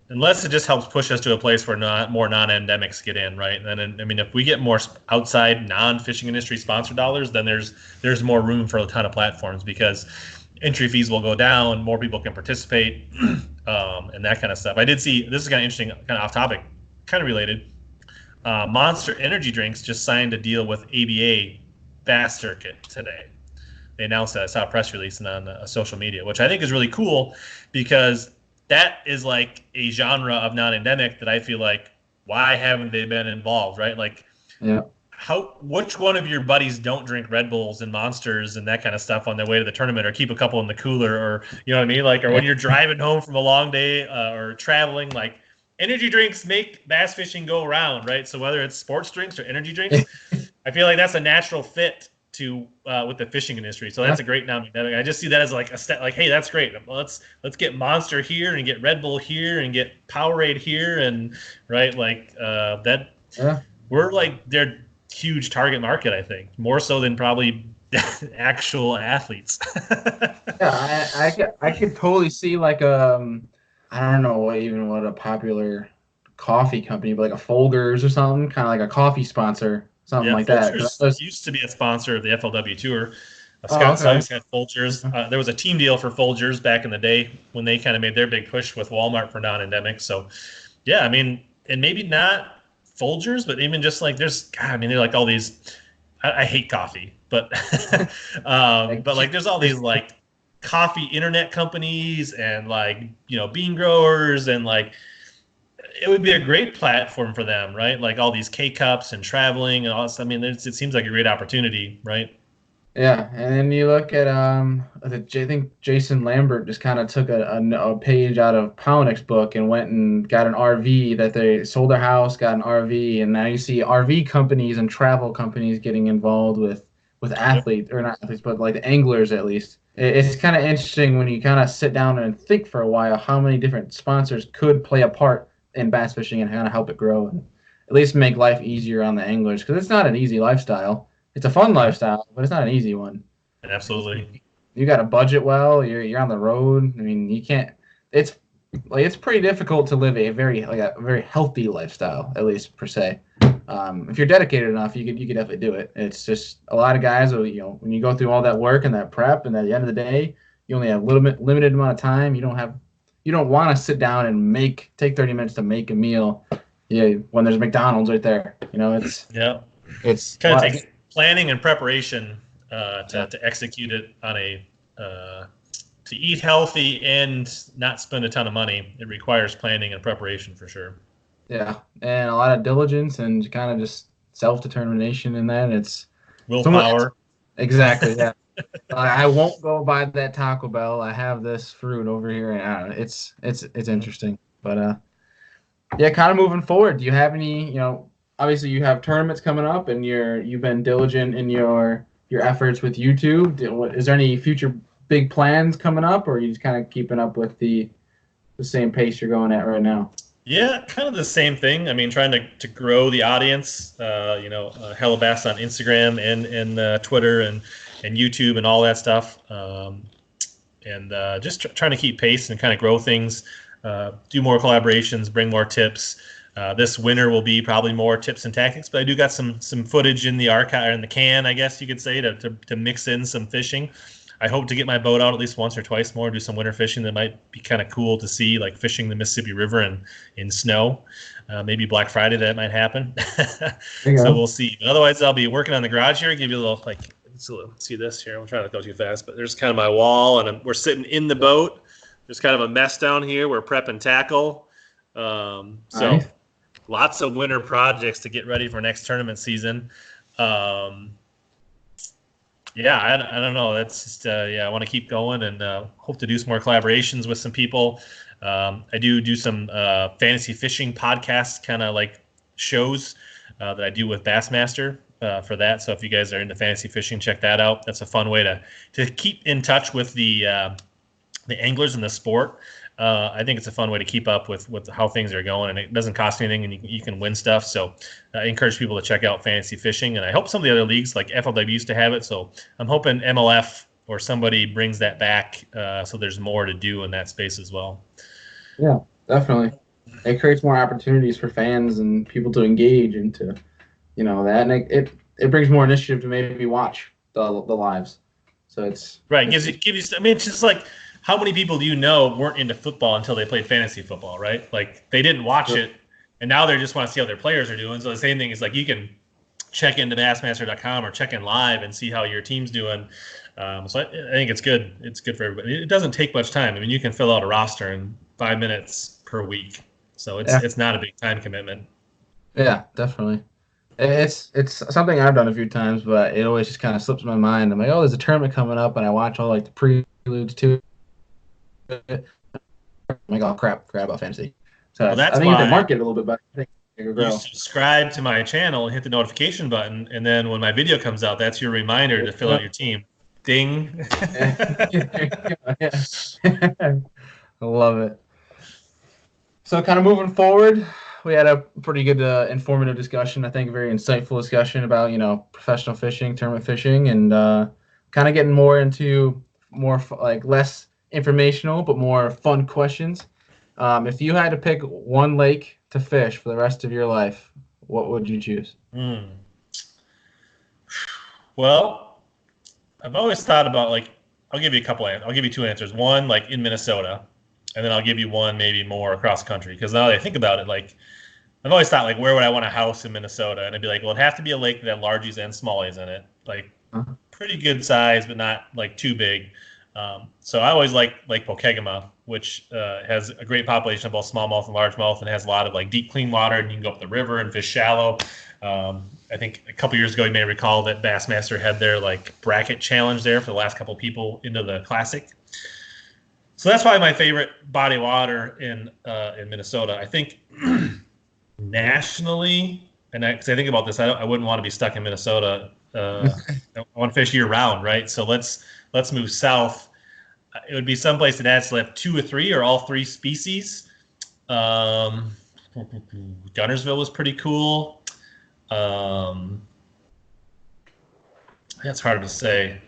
Unless it just helps push us to a place where not more non-endemics get in, right? And then, I mean, if we get more outside non-fishing industry sponsor dollars, then there's more room for a ton of platforms because entry fees will go down, more people can participate, and that kind of stuff. I did see this is kind of interesting, kind of off topic, kind of related. Monster Energy Drinks just signed a deal with ABA Bass Circuit today. They announced that. I saw a press release and on social media, which I think is really cool because that is like a genre of non-endemic that I feel like why haven't they been involved, right? Like yeah, which one of your buddies don't drink Red Bulls and Monsters and that kind of stuff on their way to the tournament or keep a couple in the cooler or you know what I mean? Like or yeah, when you're driving home from a long day or traveling, like energy drinks make bass fishing go around, right? So whether it's sports drinks or energy drinks, I feel like that's a natural fit to with the fishing industry. So yeah, that's a great non-endemic. I just see that as like a step. Like, hey, that's great. Let's get Monster here and get Red Bull here and get Powerade here and right like that. yeah. We're like their huge target market. I think more so than probably actual athletes. Yeah, I could totally see like I don't know what a popular coffee company, but like a Folgers or something, kind of like a coffee sponsor, something Yeah, like that. 'Cause Folgers used to be a sponsor of the FLW Tour. oh, Scott okay. Suggs had Folgers. There was a team deal for Folgers back in the day when they kind of made their big push with Walmart for non-endemic. So, yeah, I mean, and maybe not Folgers, but even just like there's, God, I mean, they're like all these. I hate coffee, but Like but like there's all these like coffee internet companies and like bean growers and like it would be a great platform for them, right? Like all these K cups and traveling and all this. I mean, it seems like a great opportunity, right? yeah, and then you look at I think Jason Lambert just kind of took a page out of Palahniuk's book and went and got an RV that they sold their house, got an RV, and now you see RV companies and travel companies getting involved with Yep. athletes or not athletes, but like the anglers at least. It's kind of interesting when you kind of sit down and think for a while how many different sponsors could play a part in bass fishing and kind of help it grow and at least make life easier on the anglers because it's not an easy lifestyle. It's a fun No, lifestyle, but it's not an easy one. absolutely. You got to budget well. You're on the road. I mean, you can't. It's it's pretty difficult to live a very healthy lifestyle, at least per se. If you're dedicated enough, you could definitely do it. It's just a lot of guys. When you go through all that work and that prep, and at the end of the day, you only have a little bit limited amount of time. You don't want to sit down and take 30 minutes to make a meal Yeah, when there's McDonald's right there, Yeah. it's a Kind of lot. takes planning and preparation Yeah, to execute it on a to eat healthy and not spend a ton of money. It requires planning and preparation for sure. yeah, and a lot of diligence and kind of just self determination in that. It's so much. Willpower. Exactly. Yeah. I won't go buy that Taco Bell. I have this fruit over here, and I don't know, it's interesting. But yeah, kind of moving forward. Do you have any? Obviously you have tournaments coming up, and you've been diligent in your efforts with YouTube. Is there any future big plans coming up, or are you just kind of keeping up with the same pace you're going at right now? Yeah, kind of the same thing. I mean, trying to grow the audience. Hellabass on Instagram and Twitter and YouTube and all that stuff. And just trying to keep pace and kind of grow things, do more collaborations, bring more tips. This winter will be probably more tips and tactics, but I do got some footage in the archive, in the can, I guess you could say, to mix in some fishing. I hope to get my boat out at least once or twice more, do some winter fishing that might be kind of cool to see, like fishing the Mississippi River in snow. Maybe Black Friday that might happen. There you So go. we'll see. Otherwise, I'll be working on the garage here. Give you a little see this here. I'm trying to go too fast, but there's kind of my wall, and we're sitting in the boat. There's kind of a mess down here. We're prepping tackle. So Nice. lots of winter projects to get ready for next tournament season. Um, yeah, I don't know. That's just yeah. I want to keep going and hope to do some more collaborations with some people. I do some fantasy fishing podcasts, kind of like shows that I do with Bassmaster for that. So if you guys are into fantasy fishing, check that out. That's a fun way to keep in touch with the anglers in the sport. I think it's a fun way to keep up with how things are going, and it doesn't cost anything, and you can win stuff. So I encourage people to check out fantasy fishing, and I hope some of the other leagues like FLW used to have it. So I'm hoping MLF or somebody brings that back, so there's more to do in that space as well. Yeah, definitely. It creates more opportunities for fans and people to engage into, that, and it brings more initiative to maybe watch the lives. So Right, it's gives you. I mean, it's just like how many people do you know weren't into football until they played fantasy football, right? Like they didn't watch it, and now they just want to see how their players are doing. So the same thing is like you can check into bassmaster.com or check in live and see how your team's doing. So I think it's good. It's good for everybody. It doesn't take much time. I mean, you can fill out a roster in 5 minutes per week, so yeah, it's not a big time commitment. yeah, definitely. It's something I've done a few times, but it always just kind of slips my mind. I'm like, oh, there's a tournament coming up, and I watch all like the preludes to it. I'm like, oh crap about fantasy. So Well, I that's think you have to why market it a little bit better. I think it could you grow. subscribe to my channel and hit the notification button, and then when my video comes out, that's your reminder to fill out your team. Ding. Yeah. I love it. So, kind of moving forward, we had a pretty good, informative discussion. I think a very insightful discussion about professional fishing, tournament fishing, and kind of getting more into like less informational but more fun questions. If you had to pick one lake to fish for the rest of your life, what would you choose? Hmm. Well, I've always thought about like I'll give you a couple. I'll give you two answers. One like in Minnesota, and then I'll give you one maybe more across country. Because now that I think about it, like I've always thought like where would I want a house in Minnesota? And I'd be like, well, it'd have to be a lake that had largies and smallies in it, like Uh, pretty good size, but not like too big. So I always like Lake Pokegama, which has a great population of both smallmouth and largemouth, and has a lot of like deep, clean water, and you can go up the river and fish shallow. I think a couple years ago, you may recall that Bassmaster had their like bracket challenge there for the last couple people into the classic. So that's probably my favorite body of water in Minnesota. I think nationally, and because I think about this, I wouldn't want to be stuck in Minnesota. I want to fish year round, right? So let's move south. It would be someplace that has to have two or three or all three species. Um, Gunnersville was pretty cool. That's hard to say.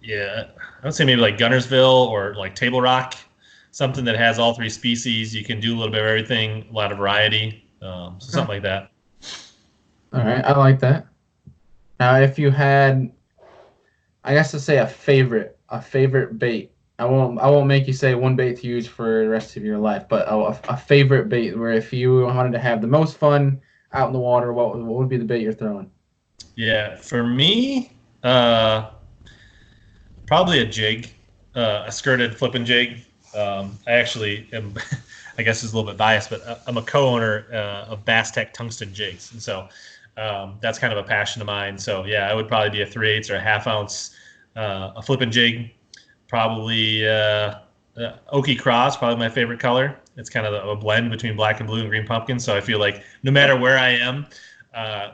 Yeah, I would say maybe like Gunnersville or like Table Rock, something that has all three species. You can do a little bit of everything, a lot of variety, so something like that. All right, I like that. Now, if you had, I guess to say a favorite bait, I won't make you say one bait to use for the rest of your life, but a favorite bait where if you wanted to have the most fun out in the water, what would be the bait you're throwing? Yeah, for me, uh, probably a jig, a skirted flipping jig. I actually am, I guess, is a little bit biased, but I'm a co-owner of Bass Tech Tungsten jigs, and so that's kind of a passion of mine. So yeah, I would probably be a 3/8 or a half ounce, a flipping jig, probably oaky cross, probably my favorite color. It's kind of a blend between black and blue and green pumpkin. So I feel like no matter where I am,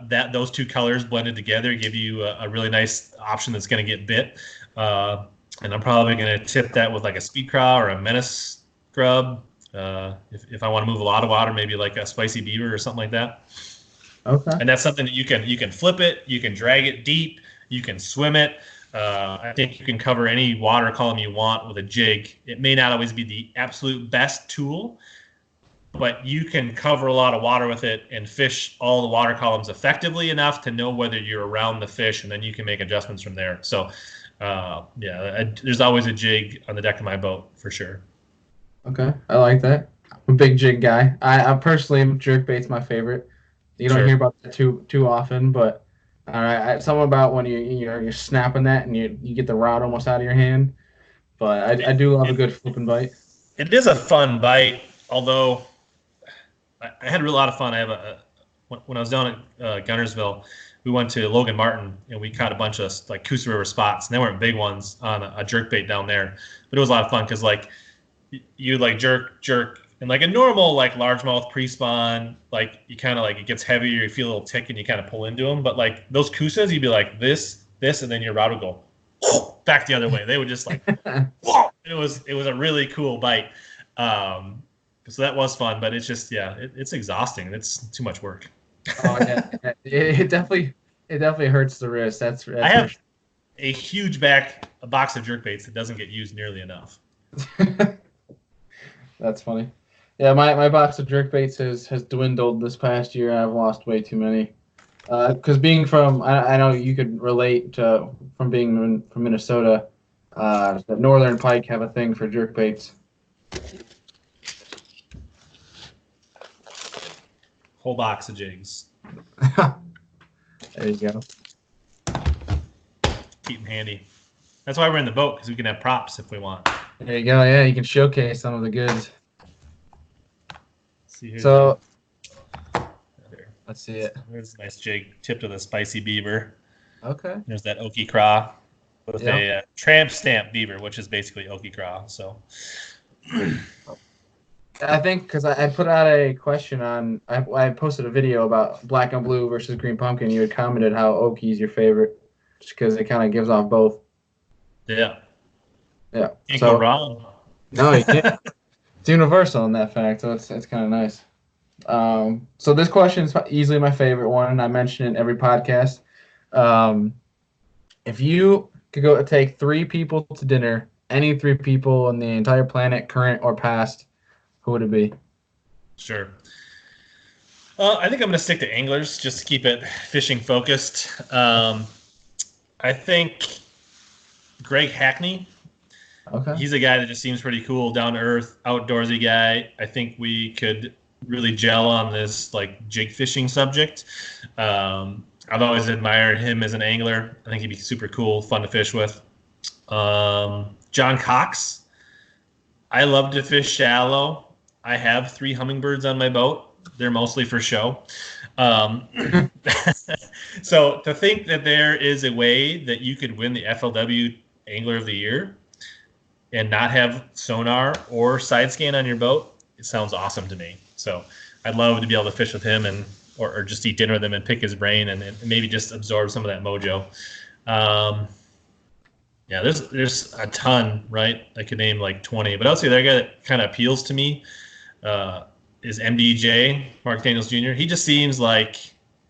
that those two colors blended together give you a really nice option that's going to get bit. Uh, and I'm probably going to tip that with like a speed craw or a menace grub. If I want to move a lot of water, maybe like a spicy beaver or something like that. Okay. And that's something that you can flip it, you can drag it deep, you can swim it. I think you can cover any water column you want with a jig. It may not always be the absolute best tool, but you can cover a lot of water with it and fish all the water columns effectively enough to know whether you're around the fish, and then you can make adjustments from there. So, there's always a jig on the deck of my boat for sure. Okay. I like that. I'm a big jig guy. I personally jerk bait's my favorite. You don't hear Sure. about that too often, but something about when you're snapping that and you get the rod almost out of your hand. But I It, do love a it, good flipping bite. it is a fun bite, although I had a lot of fun. I have when I was down at Gunnersville, we went to Logan Martin and we caught a bunch of like Coosa River spots, and they weren't big ones on a jerk bait down there, but it was a lot of fun because like you like jerk, and like a normal like largemouth pre-spawn, like you kind of like it gets heavier, you feel a little tick, and you kind of pull into them. But like those Coosas, you'd be like this, and then your rod would go back the other way. They would just like whoa. It was a really cool bite. Um, so that was fun, but it's just it's exhausting. It's too much work. Oh yeah, it definitely hurts the wrist. I That's for have a huge a box of jerk baits that doesn't get used nearly enough. sure. That's funny. Yeah, my box of jerk baits has dwindled this past year. I've lost way too many. Because being from, I know you could relate to from being from Minnesota. The Northern Pike have a thing for jerk baits. Whole box of jigs. There you go. Keep them handy. That's why we're in the boat, because we can have props if we want. There you go. Yeah, you can showcase some of the goods. See, here's So there. let's see it. There's a nice jig tipped with a spicy beaver. Okay. There's that oaky craw with Yeah. a tramp stamp beaver, which is basically oaky craw. So I think because I put out a question on, I posted a video about black and blue versus green pumpkin. You had commented how Oki's your favorite, just because it kind of gives off both. yeah, Yeah. can't go So wrong. no, you can't. It's universal in that fact, so it's kind of nice. So this question is easily my favorite one, and I mention it in every podcast. Um, if you could go take three people to dinner, any three people on the entire planet, current or past, who would it be? Sure. I think I'm going to stick to anglers just to keep it fishing focused. I think Greg Hackney. Okay. He's a guy that just seems pretty cool, down to earth, outdoorsy guy. I think we could really gel on this like jig fishing subject. I've always admired him as an angler. I think he'd be super cool, fun to fish with. John Cox. I love to fish shallow. I have 3 hummingbirds on my boat. They're mostly for show. Um, so to think that there is a way that you could win the FLW Angler of the Year and not have sonar or side scan on your boat, it sounds awesome to me. So I'd love to be able to fish with him or just eat dinner with him and pick his brain and maybe just absorb some of that mojo. Yeah, there's a ton, right? I could name like 20, but I'll say that guy that kind of appeals to me is MDJ, Mark Daniels Jr. He just seems like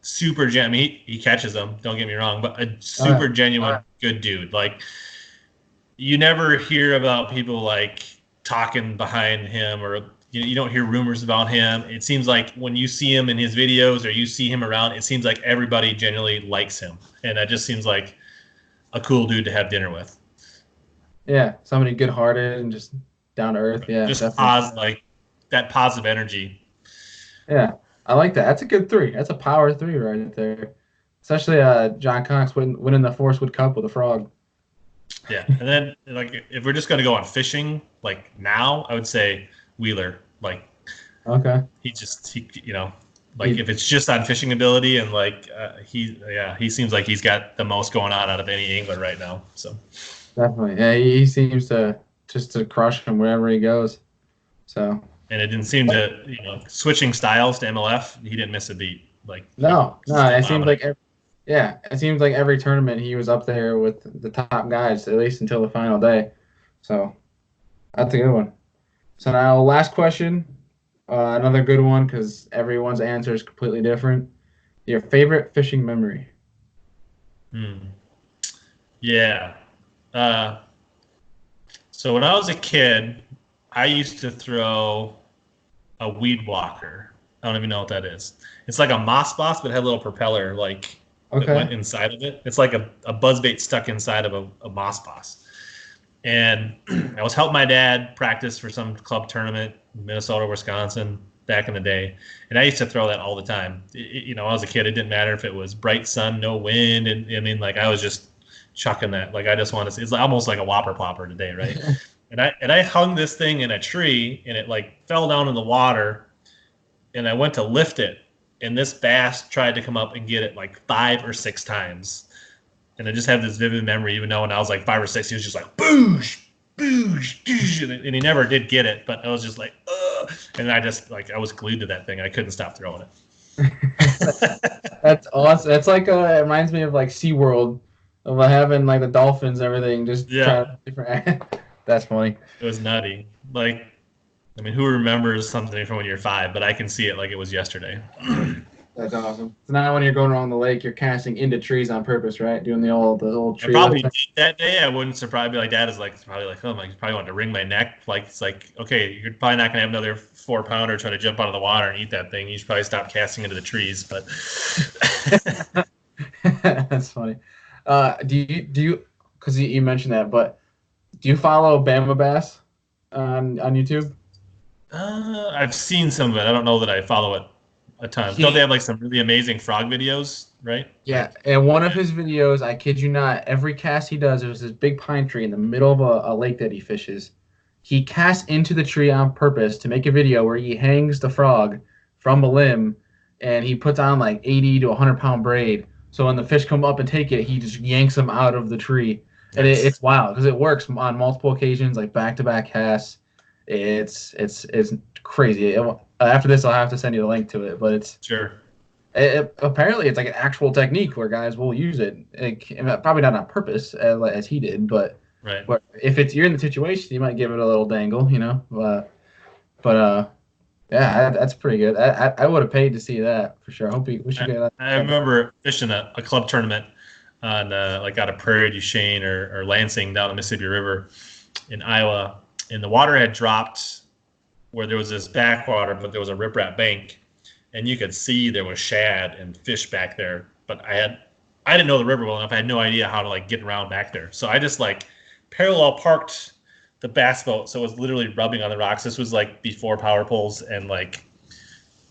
super he catches them, don't get me wrong, but a super genuine good dude. Like you never hear about people like talking behind him or you don't hear rumors about him. It seems like when you see him in his videos or you see him around, it seems like everybody generally likes him. And that just seems like a cool dude to have dinner with. Yeah, somebody good-hearted and just down to earth. Yeah, Just definitely. like that positive energy. Yeah, I like that. That's a good three. That's a power three right there. Especially John Cox winning the Forcewood Cup with a frog. Yeah, and then like if we're just gonna go on fishing, like now, I would say Wheeler. Like Okay. like He if it's just on fishing ability and like he seems like he's got the most going on out of any angler right now. So definitely. Yeah, he seems to just to crush him wherever he goes. So and it didn't seem to switching styles to MLF, he didn't miss a beat. Like he no, no, still it seems dominant. like yeah, it seems like every tournament he was up there with the top guys at least until the final day. So that's a good one. So now last question, another good one because everyone's answer is completely different. Your favorite fishing memory? Hmm. Yeah. Uh, so when I was a kid, I used to throw a weed walker. I don't even know what that is. It's like a moss boss, but it had a little propeller like that went Okay. inside of it. It's like a buzzbait stuck inside of a moss boss. And I was helping my dad practice for some club tournament in Minnesota, Wisconsin back in the day. And I used to throw that all the time. I was a kid. It didn't matter if it was bright sun, no wind. And I mean, like I was just chucking that. Like I just want to see, it's almost like a whopper plopper today, right? And I hung this thing in a tree and it like fell down in the water and I went to lift it, and this bass tried to come up and get it like 5 or 6 times. And I just have this vivid memory, even though when I was like 5 or 6, he was just like boosh, boosh, boosh, and he never did get it. But I was just like, ugh, and I just like I was glued to that thing. I couldn't stop throwing it. That's awesome. It's like it reminds me of like SeaWorld of having like the dolphins and everything just trying Yeah, different. That's funny. it was nutty. Like, I mean, who remembers something from when you're 5? But I can see it like it was yesterday. That's awesome. So now when you're going around the lake, you're casting into trees on purpose, right? Doing the old I tree probably lift. did that day. I wouldn't surprise me. Like dad is like probably like, oh my, you probably want to wring my neck. Like it's like, okay, you're probably not gonna have another 4 pounder trying to jump out of the water and eat that thing. You should probably stop casting into the trees. But That's funny. Do you because you mentioned that, but do you follow Bama Bass on YouTube? I've seen some of it. I don't know that I follow it a ton. Don't they He have like some really amazing frog videos? Right? Yeah, Like, and one of his videos, I kid you not, every cast he does, there's this big pine tree in the middle of a lake that he fishes. He casts into the tree on purpose to make a video where he hangs the frog from a limb and he puts on like 80 to 100 pound braid. So when the fish come up and take it, he just yanks them out of the tree. And nice. it's wild because it works on multiple occasions, like back-to-back casts. It's crazy. After this, I'll have to send you the link to it, but Sure. apparently it's like an actual technique where guys will use it. Like, probably not on purpose as he did, but Right. if it's you're in the situation, you might give it a little dangle, you know. But yeah, that's pretty good. I would have paid to see that for sure. I hope we should I, get that. I remember fishing a club tournament on like out of Prairie du Chien or Lansing down the Mississippi River in Iowa, and the water had dropped where there was this backwater, but there was a riprap bank, and you could see there was shad and fish back there. But I didn't know the river well enough. I had no idea how to like get around back there. So I just like parallel parked the bass boat, so it was literally rubbing on the rocks. This was like before power poles and like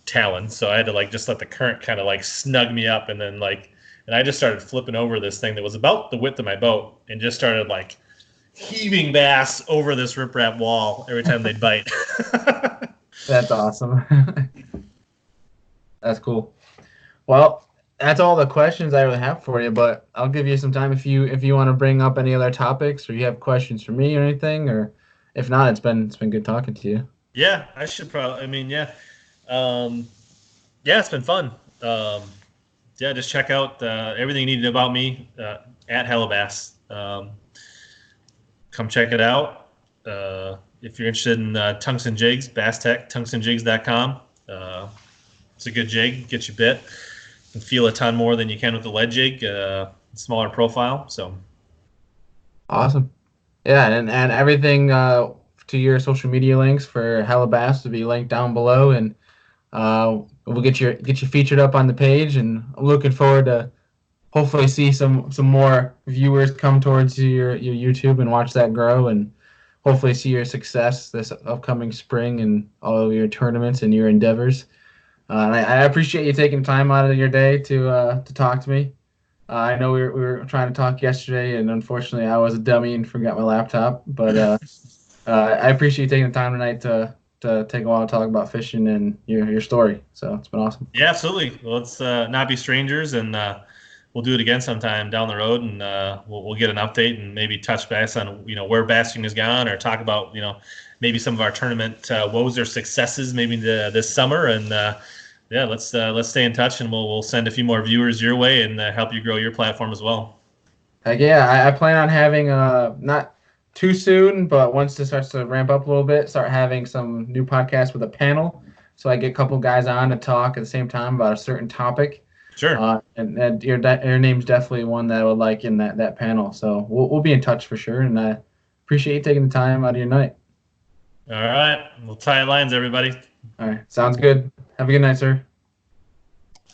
talons, so I had to like just let the current kind of like snug me up, and then like, and I just started flipping over this thing that was about the width of my boat, and just started like heaving bass over this riprap wall every time they'd bite. That's awesome. That's cool. Well, that's all the questions I really have for you. But I'll give you some time if you want to bring up any other topics or you have questions for me or anything, or if not, it's been good talking to you. Yeah, I should probably. I mean, yeah, um, yeah, it's been fun. Um, yeah, just check out everything you need to know about me at Hellabass. Come check it out. If you're interested in tungsten jigs, Bass Tech, tungstenjigs.com. It's a good jig, get you bit. You can feel a ton more than you can with the lead jig, smaller profile. So, Awesome. Yeah, and everything to your social media links for Hellabass will be linked down below, and we'll get you featured up on the page. And I'm looking forward to hopefully see some more viewers come towards your YouTube and watch that grow, and hopefully see your success this upcoming spring and all of your tournaments and your endeavors. And I appreciate you taking time out of your day to talk to me. I know we were trying to talk yesterday, and unfortunately, I was a dummy and forgot my laptop. But I appreciate you taking the time tonight to take a while to talk about fishing and your story. So it's been awesome. Yeah, absolutely. Well, let's not be strangers, and we'll do it again sometime down the road, and we'll get an update and maybe touch base on where bass fishing has gone, or talk about maybe some of our tournament woes or successes maybe this summer, and yeah, let's stay in touch, and we'll send a few more viewers your way and help you grow your platform as well. Like, yeah, I plan on having not too soon, but once it starts to ramp up a little bit, start having some new podcasts with a panel. So I get a couple guys on to talk at the same time about a certain topic. Sure. And your name's definitely one that I would like in that panel. So we'll be in touch for sure. And I appreciate you taking the time out of your night. All right. We'll tie lines, everybody. All right, sounds good. Have a good night, sir.